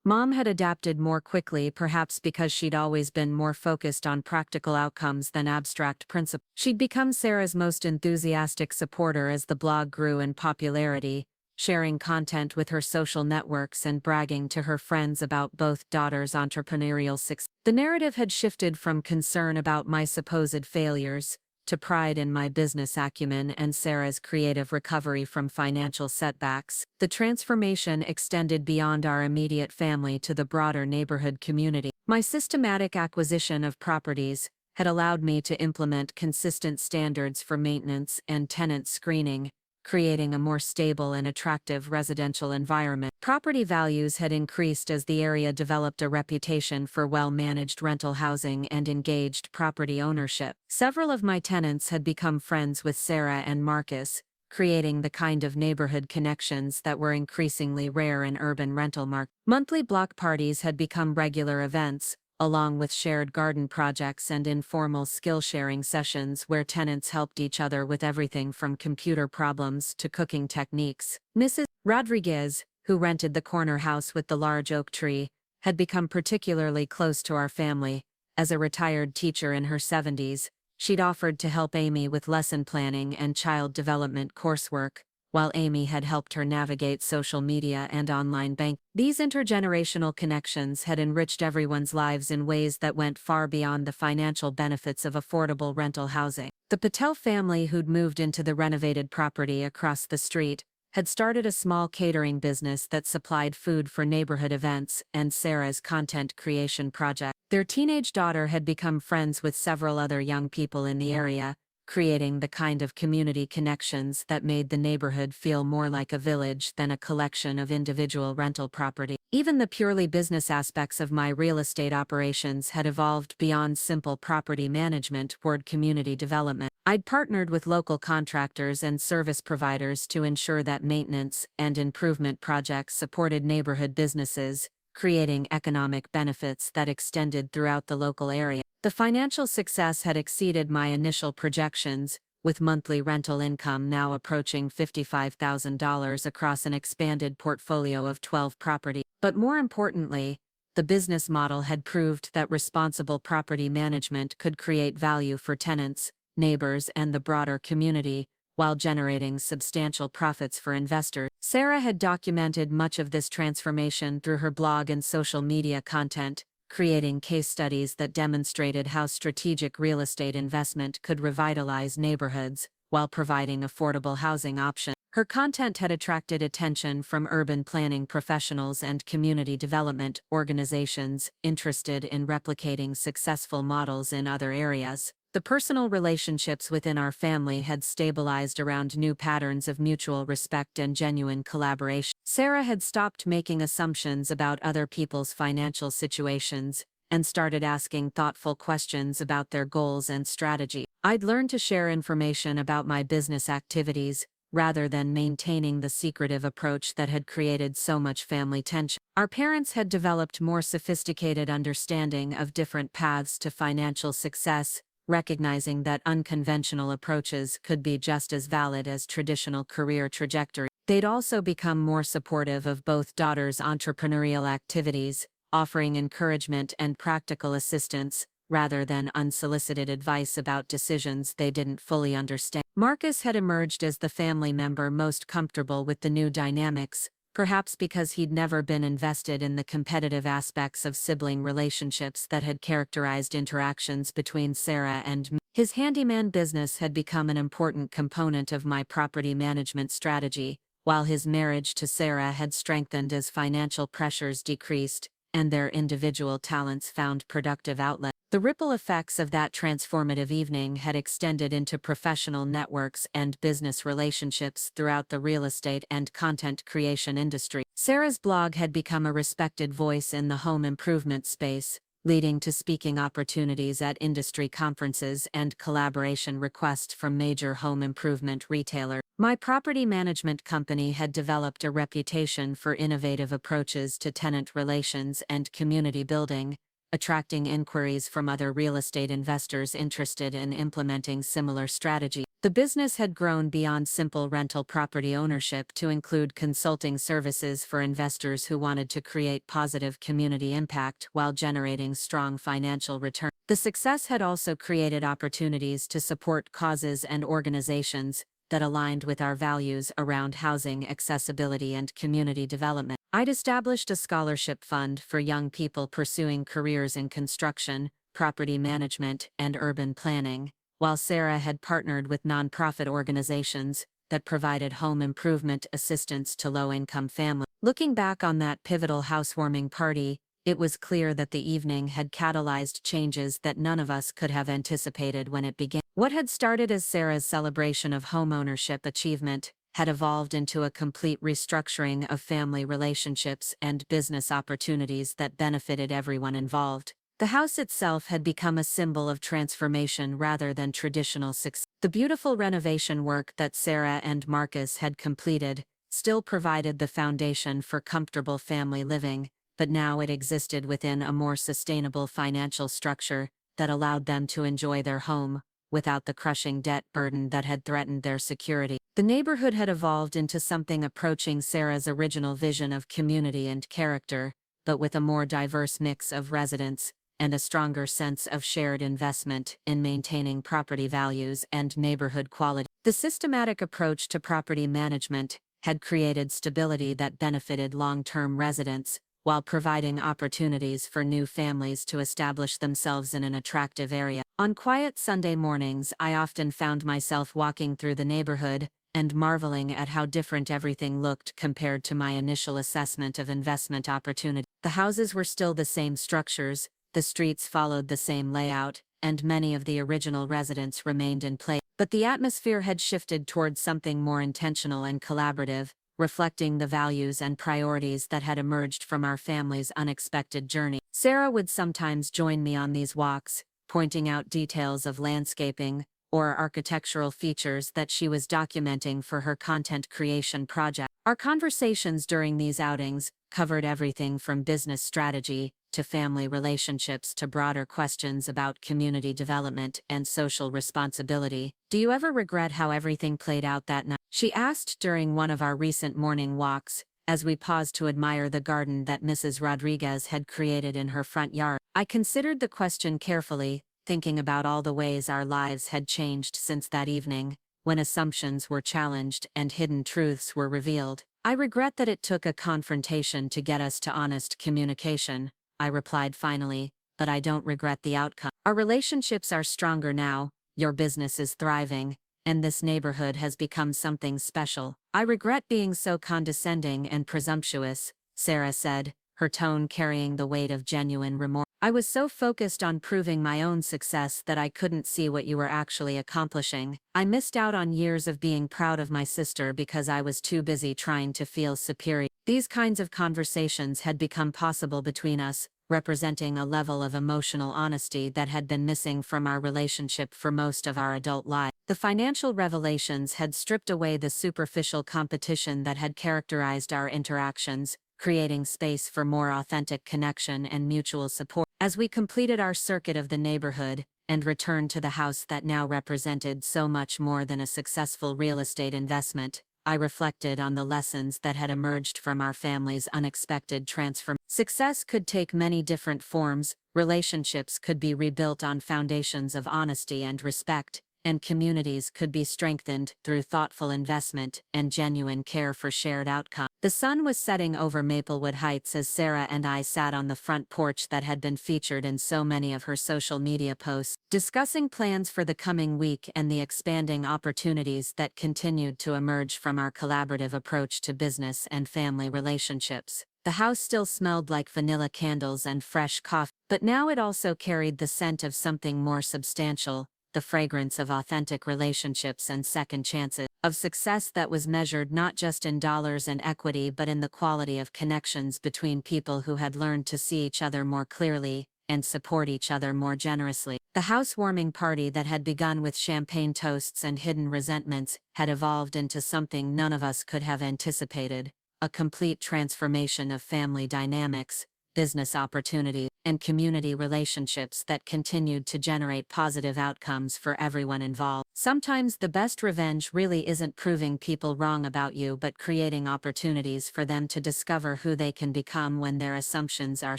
Mom had adapted more quickly, perhaps because she'd always been more focused on practical outcomes than abstract principles. She'd become Sarah's most enthusiastic supporter as the blog grew in popularity, sharing content with her social networks and bragging to her friends about both daughters' entrepreneurial success. The narrative had shifted from concern about my supposed failures to pride in my business acumen and Sarah's creative recovery from financial setbacks. The transformation extended beyond our immediate family to the broader neighborhood community. My systematic acquisition of properties had allowed me to implement consistent standards for maintenance and tenant screening, creating a more stable and attractive residential environment. Property values had increased as the area developed a reputation for well-managed rental housing and engaged property ownership. Several of my tenants had become friends with Sarah and Marcus, creating the kind of neighborhood connections that were increasingly rare in urban rental markets. Monthly block parties had become regular events, along with shared garden projects and informal skill-sharing sessions where tenants helped each other with everything from computer problems to cooking techniques. Mrs. Rodriguez, who rented the corner house with the large oak tree, had become particularly close to our family. As a retired teacher in her 70s, she'd offered to help Amy with lesson planning and child development coursework, while Amy had helped her navigate social media and online banking. These intergenerational connections had enriched everyone's lives in ways that went far beyond the financial benefits of affordable rental housing. The Patel family, who'd moved into the renovated property across the street, had started a small catering business that supplied food for neighborhood events and Sarah's content creation project. Their teenage daughter had become friends with several other young people in the area, creating the kind of community connections that made the neighborhood feel more like a village than a collection of individual rental property. Even the purely business aspects of my real estate operations had evolved beyond simple property management toward community development. I'd partnered with local contractors and service providers to ensure that maintenance and improvement projects supported neighborhood businesses, creating economic benefits that extended throughout the local area. The financial success had exceeded my initial projections, with monthly rental income now approaching $55,000 across an expanded portfolio of 12 properties. But more importantly, the business model had proved that responsible property management could create value for tenants, neighbors, and the broader community, while generating substantial profits for investors. Sarah had documented much of this transformation through her blog and social media content, creating case studies that demonstrated how strategic real estate investment could revitalize neighborhoods while providing affordable housing options. Her content had attracted attention from urban planning professionals and community development organizations interested in replicating successful models in other areas. The personal relationships within our family had stabilized around new patterns of mutual respect and genuine collaboration. Sarah had stopped making assumptions about other people's financial situations and started asking thoughtful questions about their goals and strategy. I'd learned to share information about my business activities, rather than maintaining the secretive approach that had created so much family tension. Our parents had developed more sophisticated understanding of different paths to financial success, recognizing that unconventional approaches could be just as valid as traditional career trajectories. They'd also become more supportive of both daughters' entrepreneurial activities, offering encouragement and practical assistance, rather than unsolicited advice about decisions they didn't fully understand. Marcus had emerged as the family member most comfortable with the new dynamics, perhaps because he'd never been invested in the competitive aspects of sibling relationships that had characterized interactions between Sarah and me. His handyman business had become an important component of my property management strategy, while his marriage to Sarah had strengthened as financial pressures decreased. and their individual talents found productive outlets. The ripple effects of that transformative evening had extended into professional networks and business relationships throughout the real estate and content creation industry. Sarah's blog had become a respected voice in the home improvement space, leading to speaking opportunities at industry conferences and collaboration requests from major home improvement retailers. My property management company had developed a reputation for innovative approaches to tenant relations and community building, attracting inquiries from other real estate investors interested in implementing similar strategies. The business had grown beyond simple rental property ownership to include consulting services for investors who wanted to create positive community impact while generating strong financial return. The success had also created opportunities to support causes and organizations that aligned with our values around housing accessibility and community development. I'd established a scholarship fund for young people pursuing careers in construction, property management, and urban planning, while Sarah had partnered with nonprofit organizations that provided home improvement assistance to low-income families. Looking back on that pivotal housewarming party, it was clear that the evening had catalyzed changes that none of us could have anticipated when it began. What had started as Sarah's celebration of homeownership achievement had evolved into a complete restructuring of family relationships and business opportunities that benefited everyone involved. The house itself had become a symbol of transformation rather than traditional success. The beautiful renovation work that Sarah and Marcus had completed still provided the foundation for comfortable family living, but now it existed within a more sustainable financial structure that allowed them to enjoy their home without the crushing debt burden that had threatened their security. The neighborhood had evolved into something approaching Sarah's original vision of community and character, but with a more diverse mix of residents and a stronger sense of shared investment in maintaining property values and neighborhood quality. The systematic approach to property management had created stability that benefited long-term residents, while providing opportunities for new families to establish themselves in an attractive area. On quiet Sunday mornings, I often found myself walking through the neighborhood and marveling at how different everything looked compared to my initial assessment of investment opportunity. The houses were still the same structures, the streets followed the same layout, and many of the original residents remained in place. But the atmosphere had shifted towards something more intentional and collaborative, reflecting the values and priorities that had emerged from our family's unexpected journey. Sarah would sometimes join me on these walks, pointing out details of landscaping or architectural features that she was documenting for her content creation project. Our conversations during these outings covered everything from business strategy to family relationships to broader questions about community development and social responsibility. "Do you ever regret how everything played out that night?" she asked during one of our recent morning walks, as we paused to admire the garden that Mrs. Rodriguez had created in her front yard. I considered the question carefully, thinking about all the ways our lives had changed since that evening, when assumptions were challenged and hidden truths were revealed. "I regret that it took a confrontation to get us to honest communication," I replied finally, "but I don't regret the outcome. Our relationships are stronger now, your business is thriving, and this neighborhood has become something special." "I regret being so condescending and presumptuous," Sarah said, her tone carrying the weight of genuine remorse. "I was so focused on proving my own success that I couldn't see what you were actually accomplishing. I missed out on years of being proud of my sister because I was too busy trying to feel superior." These kinds of conversations had become possible between us, representing a level of emotional honesty that had been missing from our relationship for most of our adult lives. The financial revelations had stripped away the superficial competition that had characterized our interactions, creating space for more authentic connection and mutual support. As we completed our circuit of the neighborhood and returned to the house that now represented so much more than a successful real estate investment, I reflected on the lessons that had emerged from our family's unexpected transformation. Success could take many different forms, relationships could be rebuilt on foundations of honesty and respect, and communities could be strengthened through thoughtful investment and genuine care for shared outcomes. The sun was setting over Maplewood Heights as Sarah and I sat on the front porch that had been featured in so many of her social media posts, discussing plans for the coming week and the expanding opportunities that continued to emerge from our collaborative approach to business and family relationships. The house still smelled like vanilla candles and fresh coffee, but now it also carried the scent of something more substantial, the fragrance of authentic relationships and second chances, of success that was measured not just in dollars and equity but in the quality of connections between people who had learned to see each other more clearly and support each other more generously. The housewarming party that had begun with champagne toasts and hidden resentments had evolved into something none of us could have anticipated, a complete transformation of family dynamics, business opportunities, and community relationships that continued to generate positive outcomes for everyone involved. Sometimes the best revenge really isn't proving people wrong about you but creating opportunities for them to discover who they can become when their assumptions are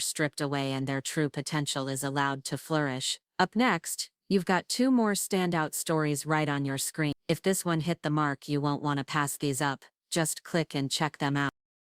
stripped away and their true potential is allowed to flourish. Up next, you've got 2 more standout stories right on your screen. If this one hit the mark, you won't want to pass these up. Just click and check them out.